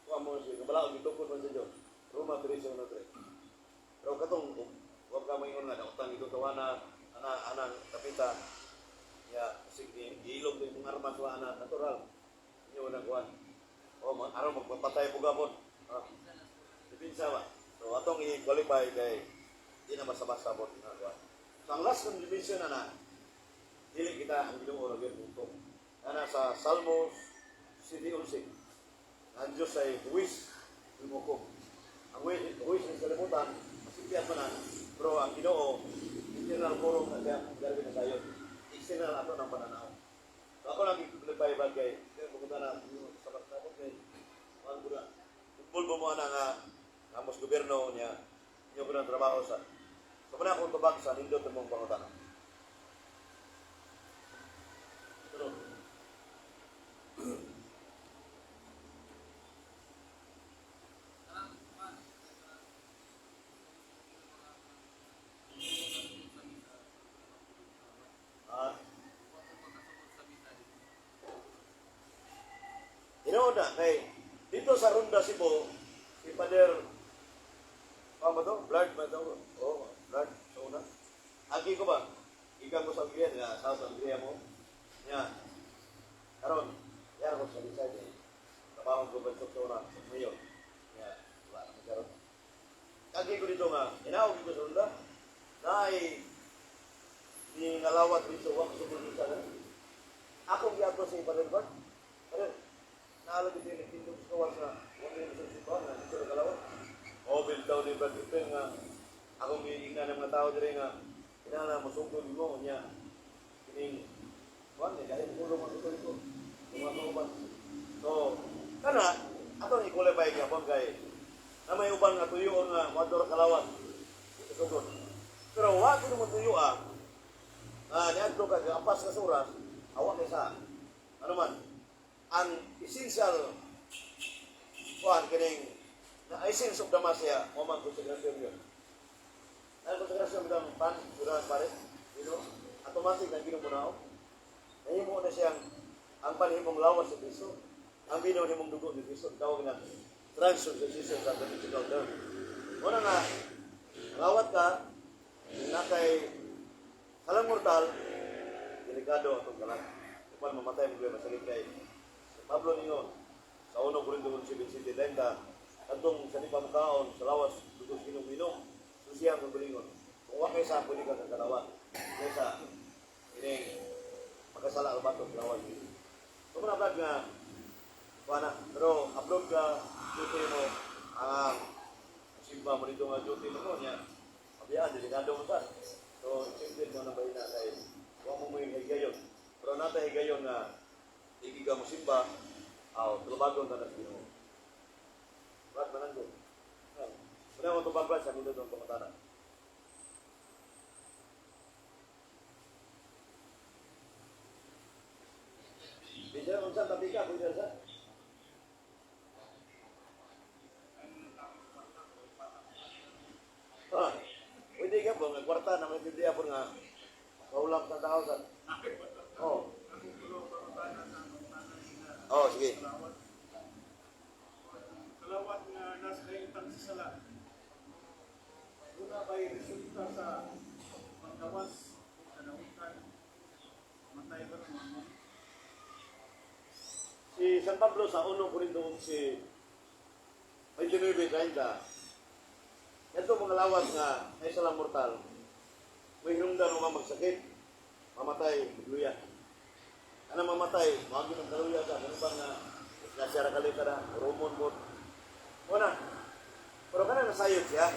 huwag mo siya, kabalaod, itukod mo sa Diyos. Roma 3:1-3. Pero katong, huwag ka mayon nga, nautang ito tawana, anang kapita, ya, sige, ilog yung mga armas wa na natural. Inyo nagkuhan. O, araw magpapatay po gabon. Dipinsa ba? So, atong i-qualify kay di na basta-basta po nagkuhan. So, ang last kong division na dili kita ang Ginoo ra gyud punto. Ana sa Salmos 7:11. Ang Diyos ay huwis lumoko. Ang huwis ng kalimutan, masipiyat man na. Pero ang Ginoo, internal forum na siya, garbin na tayo. External ato ng pananaw. So ako lang i-qualify ba kay, pumunta na sa pagkakot kay, mahal ko na. Pulbo mo na nga, amos gobyerno niya, inyo ko ng trabaho sa. So muna akong tubag sa nindot ng mong pangutan. Na, kay dito sa Ronda Cebu, si Pader, ano ba ito? Blood ba ito? Oo, blood. So una. Agi ko ba? Ikaw mo sa Agriya, nga sa Agriya mo. Nga. Karon, yan ako sa Bisay. Trabaho ko ba ito sa una? Ngayon. Nga, wala naman karon. Agi ko dito nga, inawag ko sa Ronda. Dahil, di ngalawat dito, wak sa Bulisa na. Akong giyato sa Pader Bard. Pader, naalala din yung pindong kawas na huwag rin sa simbahan na dito na kalawat. O, bildaw ni Brad Pippen nga akong iingnan ng mga tao din nga kinala masungkol mo niya kining huwag niya dahil pulong ang ito ito mga kauban. So, kana atong i-qualify nga po kay na may uban nga tuyo nga mador kalawat ito sugod. Pero huwag ko naman tuyo niadto ka ampas ka suras awak kay sa ano man ang essential kuhan kining na essence of Damasya o man konsekrasyon yun. Ang konsekrasyon ng pan, surat pare, automatic na ginumunao. Nahimo na siyang ang panhimong lawas sa Kristo, ang binuhimong dugo ni Kristo, tawag na transubstantiation sa political term. Muna nga, lawat ka, na kay halang mortal, delikado itong kalang. Upang mamatay mo kayo, masakit kayo. Pablo ningon, sa 1 Corintios 7:7, katong sa nipamkaon, sa lawas, dugos minum-minum, susiyang kong bilingon. Kung wakay sa pwede ka sa kalawat, kaysa, ining, magkasala ang bato, kalawat. So, kung na-vlog nga, pero upload ka, duty mo, ang simba mo dito nga duty mo niya, mabiyaan, delikado mo sa. So, simple mo na ba na kay, huwag mo yung higayon. Pero natin higayon nga, igiga mo simba, tulubagon na natin mo. Brad, manan doon. Muna mo itong Brad, sa nito doon tumatana. Bisa kung saan tabi ka, pwede sa? Pwede ka po, nagkwarta na may pwede po nga kaulang sa tao sa. Sige. Kalawat nga nasa kayutang sa sala. Una ba'y resulta sa pagkawas o kanahutan? Matay ba naman? Si San Pablo sa 1 Corintios 29:30. Ito mga lawas nga ay salang mortal. May hinungdan o magsakit, mamatay, magluya. Ano mamatay, magin ang kaluya sa ano bang nasira kalita na, rumon mo. nasayod siya.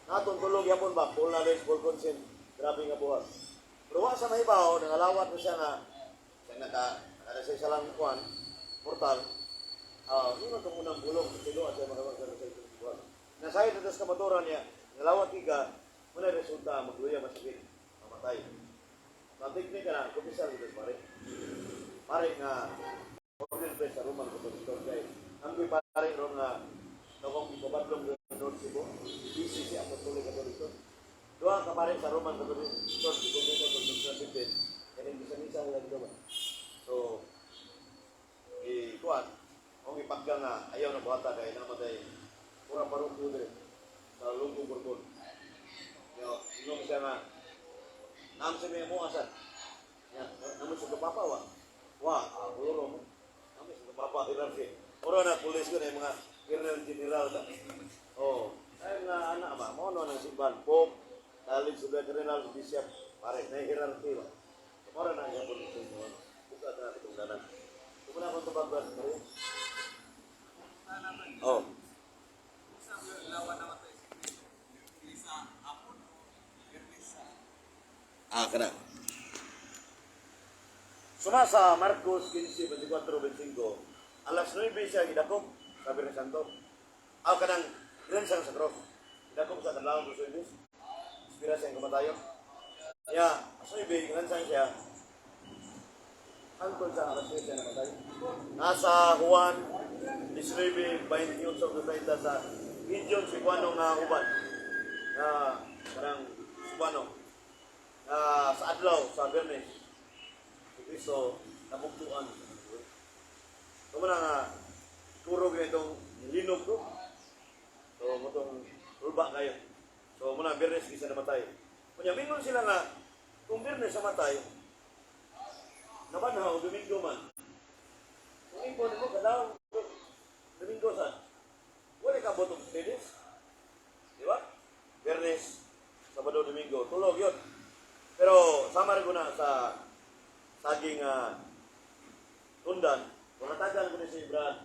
Natong tulog yapon ba, full knowledge, full consent, grabe nga buhat. Pero wa sa mahibaw, nangalawat na siya nga, siya nakada sa isa lang kuhan, portal, sino itong unang bulong, sino at siya makawag sa nasayod ng buhat. Nasayod na sa kamaturan niya, nangalawat kiga, muna resulta, magluya, masakit, mamatay. Sa teknika na, kumisar ito pare. Pare nga, order pa sa Roman Katolikon, guys. Ang pare ron nga, kung ipabatlong doon sibo, busy siya Katolik Katolikon. Doon ka pare sa Roman Katolikon, ikunin ko kung nasipin, kaya bisa-bisa lang ito ba. So, kuhan, kung ipagka nga, ayaw na buhata kaya namatay, kurang parang pudre, sa lungkong burbon. Inong siya nga, naam sa mga mo asal. Namun sa papa wa, uloro mo. Namun sa papa hierarchy. Oro na pulis ko na yung mga general ta. Oh, ay nga anak ba, mo no nang simban pop, dalig sa general bishop, pare na hierarchy ba. Oro na yung pulis mo. Buka ta itong danan. Kumana ko tabagban mo. Oh. Kana. Suma sa Marcos 15:24-25, alas 9 siya gidakop sa Birhen Santo. Kanang ilan sa cross. Gidakop sa Kanlaon dos Service. Inspirasyon ng kamatayo. Ya, so ilan siya. Antol sa alas 9 siya namatay. Nasa Juan 19:28 sa Gideon Cebuano nga uban. Kanang Cebuano. Sa adlaw, sa Bernes, si Cristo nabugtuan. So muna nga, turog na itong linog ko. So, itong ulba kayo. So, muna Bernes, isa namatay. Kanya, mingon sila nga, kung Bernes namatay, naman o Domingo man. Kung ipon mo, kadang Domingo sa, wala ka botong Bernes. Di ba? Bernes, Sabado, Domingo, tulog yun. Pero samar ko na sa saging tundan, kung natagal ko na si Brad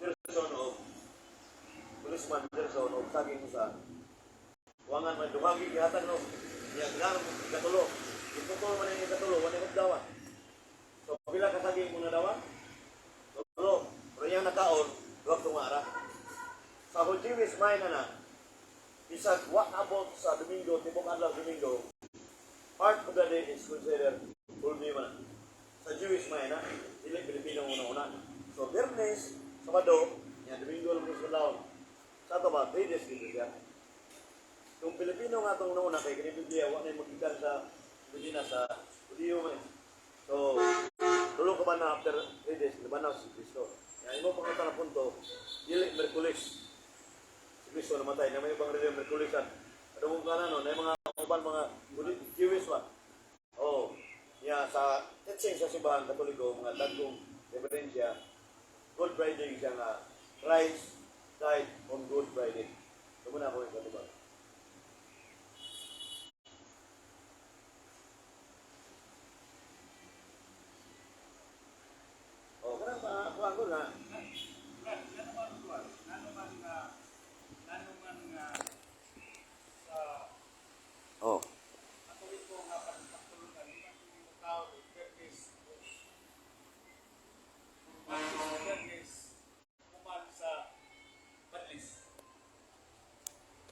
Gerson o Policeman Gerson o saging ko sa wangan man duhagi kihatag no, niya kailangan ikatulo. Yung tutulong man yung ikatulo, wala yung dawan. So, pila ka saging mo na dawan? Tulo. Pero yung nakaon, duwag tumara. Sa Jewish mind na isag what about sa Domingo, tibok adlaw Domingo, part of the day is considered Hulmi man. Sa Jewish mind, dili Pilipino una-una. So, Bernes, Sabado, yan, Domingo lang sa laon. Sa ito ba, 3 days dito siya. Kung Pilipino nga itong una-una, kay Kinibiblia, wala na yung magikan sa Medina sa Udiyo man. So, tulong ka ba na after 3 days, liban na si Cristo. Yan, imo pangkata na punto, dili Merkulis. Si Cristo namatay, na may ibang rin yung Merkulisan. Ano mong ka na, no? Na yung mga uban mga Jewish ba? Oh, yeah, sa teaching sa simbahan Katoliko, mga dagkong referensya, Good Friday siya nga, Christ died on Good Friday. Ito muna ako yung katibag. Oh, karang kuhaan ko na. Oh.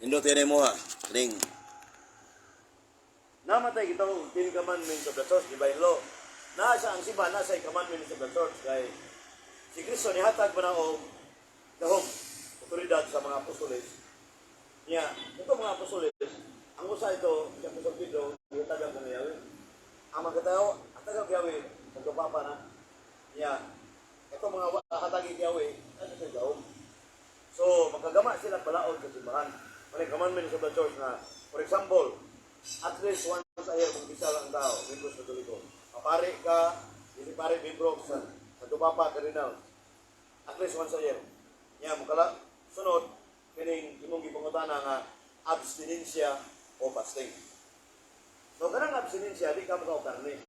Indot yan mo ha. Ring. Namatay kita o Ten Commandments of the Church, Divine Law. Nasa ang simbahan, nasa yung Commandments of the Church. Kaya si Cristo nihatag pa na o dahong otoridad sa mga apostoles. Niya, ito mga apostoles, ang usa ito, si Apostol Pedro, nihatag ang Yahweh. Ang mga tao, hatag ang Yahweh, sa Papa na. Niya, ito mga hatag ang Yahweh, ano sa dahong. So, magkagama sila balaod sa simbahan. May commandments of the church na, for example, at least once a year, kung bisa lang tao, membros Katoliko. Mapari ka, hindi pare membro sa Papa Cardinal. At least once a year. Yan, mukala, sunod, kining imong gipangutana nga abstinensya o fasting. So, kanang abstinensya, di ka makaw karne.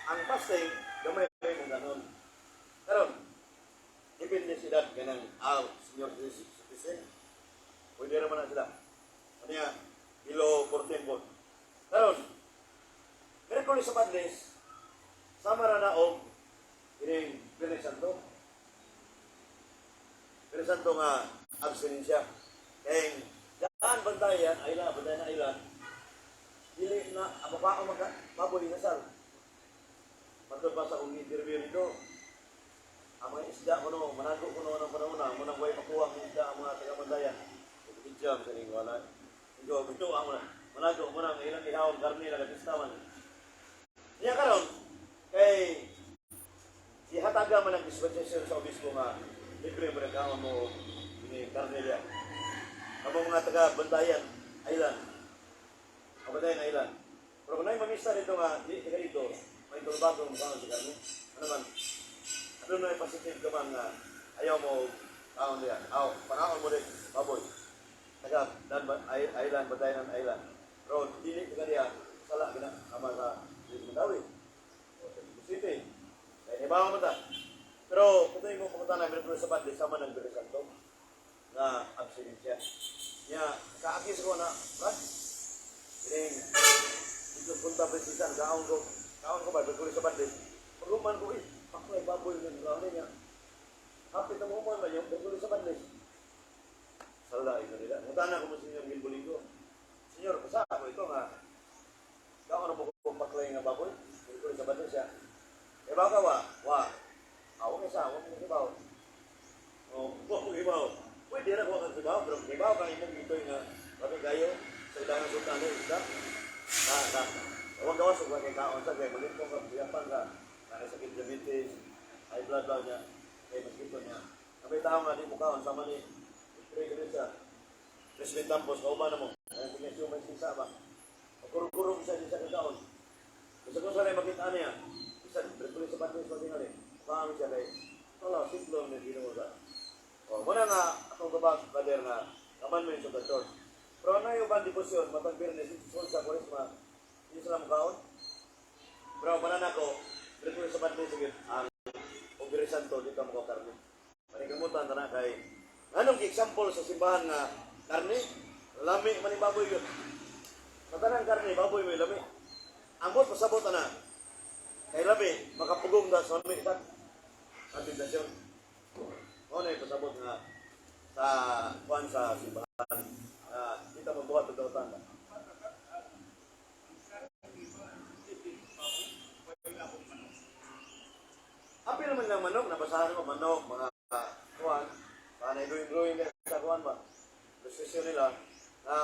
Ang fasting, gamay kayo mong ganon. Karon, depende si Dad, ganang, Senyor Jesus Okay? Pwede naman na sila. Ano yan? Below 14 volt. Karon, Merkulis sa Padres, sama na na og ining Pire Santo. Pire Santo nga abstinensya. Kaya daan bantayan, ayla, bantayan na aylan, dili na, ako pa ako mabuhay na sal. Matod pa sa kong interview nito, ang mga isda ko no, manago ko no ng panahon na, munang buhay makuha ang isda ang mga taga-bantayan. Ito sa ning wala. Ito ang manago mo nang ilang ihawang karni na kapistaman. Niya karon kay ihataga man ang dispensation sa obispo nga libre mo nagkaon mo ini karni niya. Ang mga taga-bantayan, aylan. Kabantayan aylan. Pero kung mamista dito nga, di dito, may tulbagong kaon sa karni. Ano man? Ano na yung positive ka man nga ayaw mo kaon niya. Panahon mo rin, baboy. Island, Batayan Island. Pero dili ka niya, sala ka na, kama sa Mandawi. City. Kaya ibawa mo ta. Pero kung mo pumunta na, meron sa Padre, sama ng Pire Santo na abstinensya. Niya, kaakis ko na, Brad, ining, dito punta presisan, kaon ko ba, Merkulis sa Padre. Pagluman ko, paklay, baboy, ano niya. Kapit na mo ba yung Merkulis sa Padre? Sala, ito nila. Mutana ko mo Senyor Gilbuligo. Senyor, kasama ko ito nga. Kaon na po kung paklay nga baboy. Merkulis sa Padre siya. E baka huwag isa, huwag mo kibaw. Huwag mo kibaw. Pwede na huwag kang kibaw, pero kibaw kang imong ito nga kami kayo sa ilangan sultano, isda. Huwag gawas, huwag kang kaon sa kaya magintong ka, biyapan ka, sakit diabetes, high blood daw niya, kaya mosquito niya. Kami tao nga di mo kaon, sama ni Pire Ganesa. President Tampos, kauban na mo. Kaya pinasyo may sisa ba? Kurong-kurong isa din sa kakaon. Gusto ko sana makita niya. Isa, Merkulis sa Padre sa tingali. Paano siya kay, wala, simple ang nagino ka. Muna nga, atong gabag, brother nga, naman mo yung sa church. Pero ano yung bandipusyon, matang Birnes, isusol sa Kurisma, hindi sila makaon. Pero manan ako, Merkulis sa Padre, sige, ang Pire Santo, dito mo ko karne. Panikamutan na kay, anong example sa simbahan nga, karne, lami, manibaboy yun. Sa tanang karne, baboy mo lami. Ang bot, pasabot na. Kay lami, makapugong na sa lami, ipat. Ang bindasyon. Ano yung pasabot nga sa kuwan sa simbahan. Kita magbuhat ng tautan. Apil naman ng manok, nabasahan ko manok, mga kuwan. Panay drawing sa kuwan ba? Presisyon nila na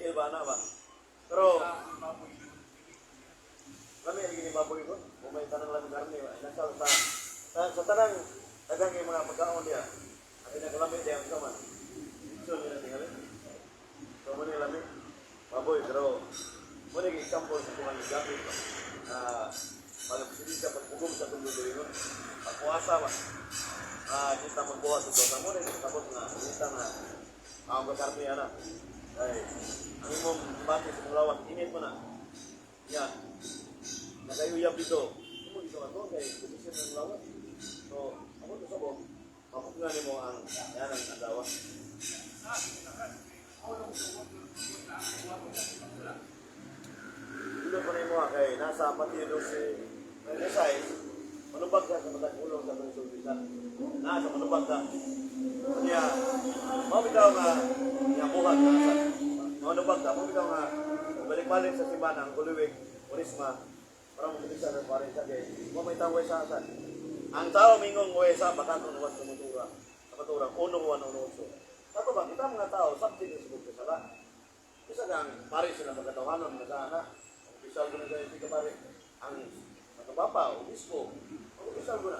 iba na ba? Pero kami ang gini baboy ko. Kung may tanang lang karne, nasal sa tanang dagang yung mga pagkaon niya. At pinagalamit niya ang kaman. So nila tingalin. So muna yung lamit. Baboy, pero muna yung example sa kumang gamit na magpapilisa pagpugong sa tungguloy nun. Pagpuasa ba? Kita magbuhat ito. Sa muna yung tapos na kita na ang kakarne yan na. Ay, ang imong bati sa mulawat, init mo na. Yan. Nakayuyab dito. Imo dito ako, kay position ng mulawat. So, ako ito sabog. Mapugnan mo ang yan ang adawa. Dito pa rin mo kay nasa patilo si Nesay. Manubag ka sa matang ulong sa mga sulbisan. Nasa manubag ka. Kaya, mabitaw nga buhat ka sa manubag ka. Mabitaw nga balik-balik sa simbahan ang kuluwig, Kurisma, para mag-isa ng parin sa kay. Mabitaw way sa asan. Ang tao mingong way sa bakatong nuwas sa matura. Sa matura, unong wan, unong uso. Sato ba, kita mga tao, sabtin yung subog ka sala. Isa kang parin sila magkatawanan na sana. Ang pisal ko na sa hindi ka parin. Ang papa, obispo, mag-isal ko na.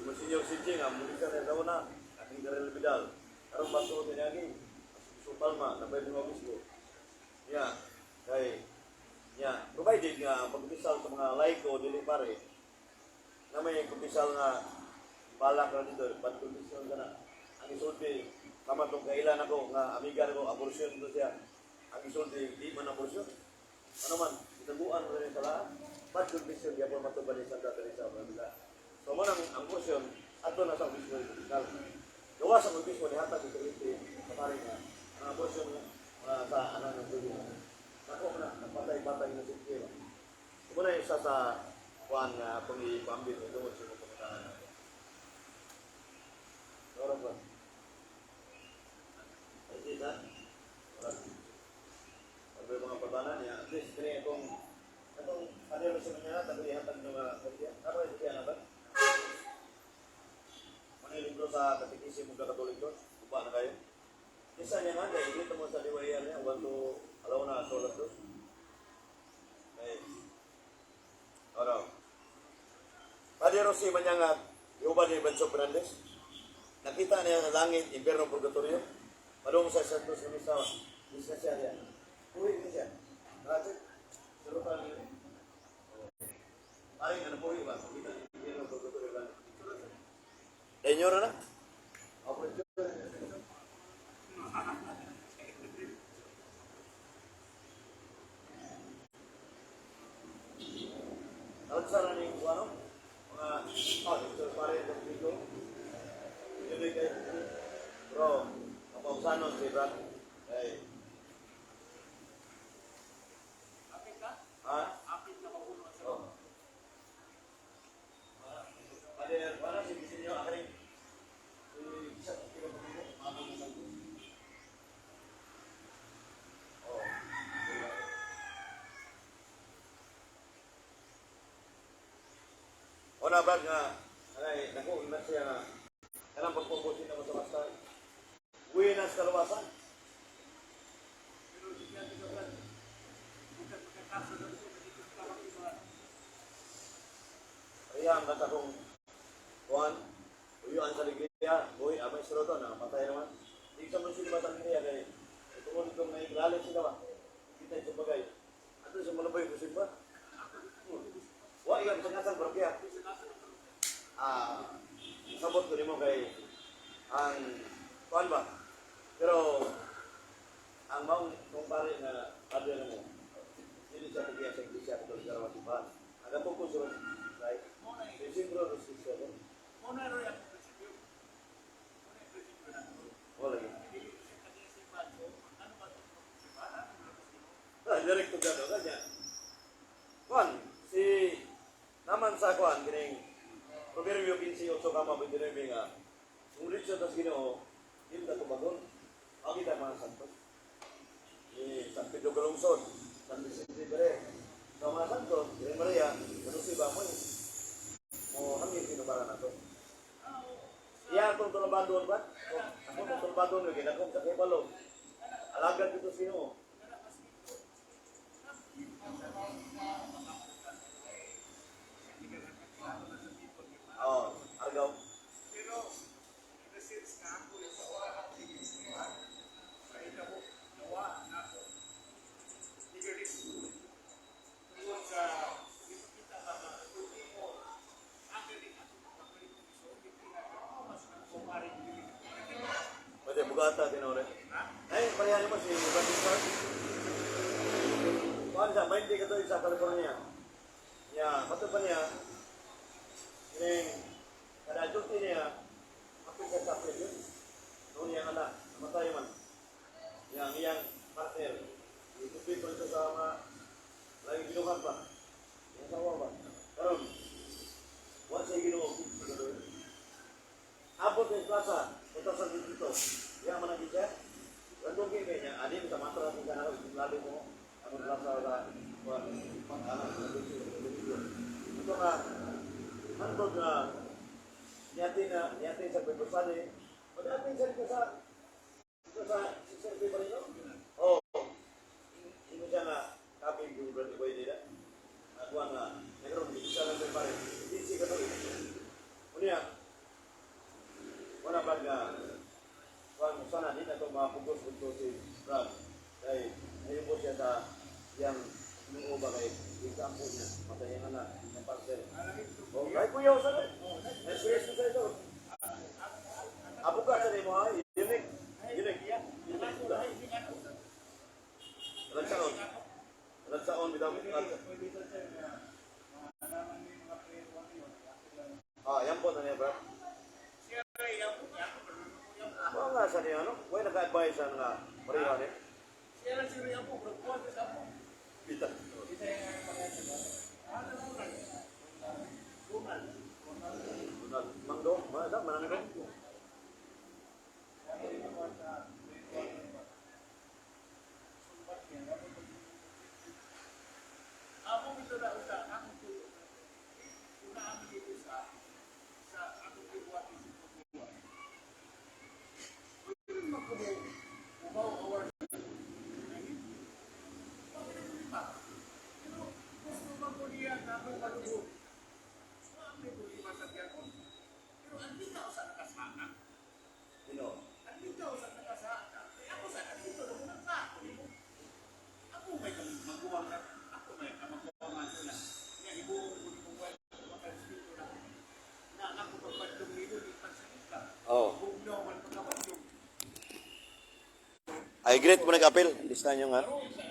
Yung Monsignor Sinching, ang mag-isal na daw na, aking Darrell Vidal. Karong baso tinaging, Suso Palma, na pwede ng obispo. Provided nga, pag-isal sa mga laiko, dili pare, na may pag-isal nga, balak na dito, pag-isal ka na. Ang isulti, kama itong kailan ako, nga amiga ko, abortion ko siya. Ang isulti, di man abortion. Ano man, itaguan ko rin sa lahat. Bad condition, kaya po matubali sa Santa Teresa of Avila. So, mo ang portion, ato na sa obispo ng Pagkal. Kinabukasan mo mismo, nihatag yung kuryente sa pare nga. Mga boss yung sa ano ng tuloy. Ako na, napatay-patay na si Kira. Kung na isa sa kuhan na kung i-pambit mo doon sa mga pagkakaan. Orang ba? Ay, isa? Orang. Pag may mga pabana niya, at least kaya itong kanilo sa mga tabi hatag ng mga kaya. Ano yung kaya na ba? Manilinggo sa katikisi mong kakatulik doon. Kupa na kayo. Isa niya nga, dahil dito mo sa liwayan niya, wanto alaw na solat doon. Ay, ano? Padi Rossi man niya nga, iuban ni Benzo Fernandez. Nakita niya sa langit, Imperno Purgatorio. Padung sa Santos Misa, Misa siya niya. Uwi din siya. Nakasip. Surutan niya. Ay, ano po yun ba? Kita, Imperno Purgatorio lang. Denyo na na? Ako ito. Alam sa raning ano? Mga, dito pare ito dito. Hindi kayo. Bro, kapausanon si Brad. Ay. Apit ka? Ha? Apit na magulo sa Oh. Ada mana sih di sini akhirnya bisa kita begini makan satu. Oh. Ona bag nga ay nako imas siya nga kanang pagpupulsin na basta-basta. Uwi na sa kaluwasan. pero hindi natin sa brand. Bukan pagkakaso na ito, dito sa kapisan. Ayan kata kong Juan, uyuan sa ligaya, boy, amay siro to na patay naman. Di sa munisip ba sa ligaya kay tungod itong nailalit sila ba? Kita yung bagay. Ato sa malaboy munisip ba? Wa iyan sa ngasang barkya. Sabot ko mo kay ang Juan ba? Pero ang maong kumpare na padre na mo, hindi siya kaya sa iglesia ko sa Karawasipan. Ang atong ko sa right? Siyempre, restriction. Muna rin ang prinsipyo. Muna yung prinsipyo na ito. Wala yun. Hindi ko siya kanya-isipan. So, ano ba ito? Ano ba ito? Direct to gano'n kanya. Juan, si naman sa Juan, kining Proverbio 15:8 kama biniremi nga, sulit siya tas Ginoo, hindi ka tumagon. Bakit ang mga santos? San Pedro Galungsod, San Vicente Pere, sa mga santos, Kiring Maria, si ba mo o hangin sinubara na to. Iya itong tulabadon ba? Ako itong tulabadon, ginagom sa kibalo. Alagad dito sino. Argaw. Pero, in-resist na ako yung sa ina mo, nawa na ako. Igalit. Tungkol sa ipakita ba na hindi mo akin din ako kapag ito hindi mas kumaring hindi. Pwede bugata tinore. Ay, parihan mo si Francisco. Kuhan siya, may hindi ka to sa California. Ya, mato pa niya. Kada duty niya, kapit sa kapit yun. Noon niyang anak, namatay man. Yang iyang partner. Ikupit mo ito sa mga lagi ginuhan pa. Yang sawa ba? Karon, once ay ginuhan, abot ng plaza, punta sa dito. Yang mana kita? Randong kayo niya, adim sa mantra kung kanaro, lalo mo, ang plaza sa pang-anak sa dito. Ito nga, handog na niyatin sa pagpapali, mag-atin sa sisirpi pa rin, no? Oo. Hindi siya nga kaping yung brand boy nila. Nakuha nga, nagkaroon, hindi siya lang pa rin. Hindi siya ka Unya, wala ba nga, kung sana din ako makapugos ito si Brad. Dahil, ngayon po siya sa yang inuuba kay yung kampo niya, matayin na ng parcel. Oh, ay kuya, saan eh? Nag-serious ko sa ito. Apo ka sa mo ha? Unique. Alam saon, bitaw. Yan po na niya, bro. sa niya, ano? Wala nag-advise sa nga pareha niya. Siya lang sila ako, bro. Kuwan ka sa ako. Pita. Bunal. Mangdo, mana mana kan? Ako ito na usa, ako ito. Una ang dito sa akong kibuhat sa pagbuhat. Pwede rin magkubo, ubaw award. Bakit ito lima? Pero gusto magkulihan na akong kalubog. Ang may problema sa tiyan. Pero andito ako sa nakasana. Sino? Andito ako sa nakasana. Ako sa andito na muna ka. Ako may magawa na. Ako may magawa na. Nga ibuong ko ni kong wala. Makarespeto na. Na ako magpandong nito ni Pansalit ka. Oh. Bugnaw man pagkabandong. Ay great mo nag-appeal. Listahan nyo nga. Pero sa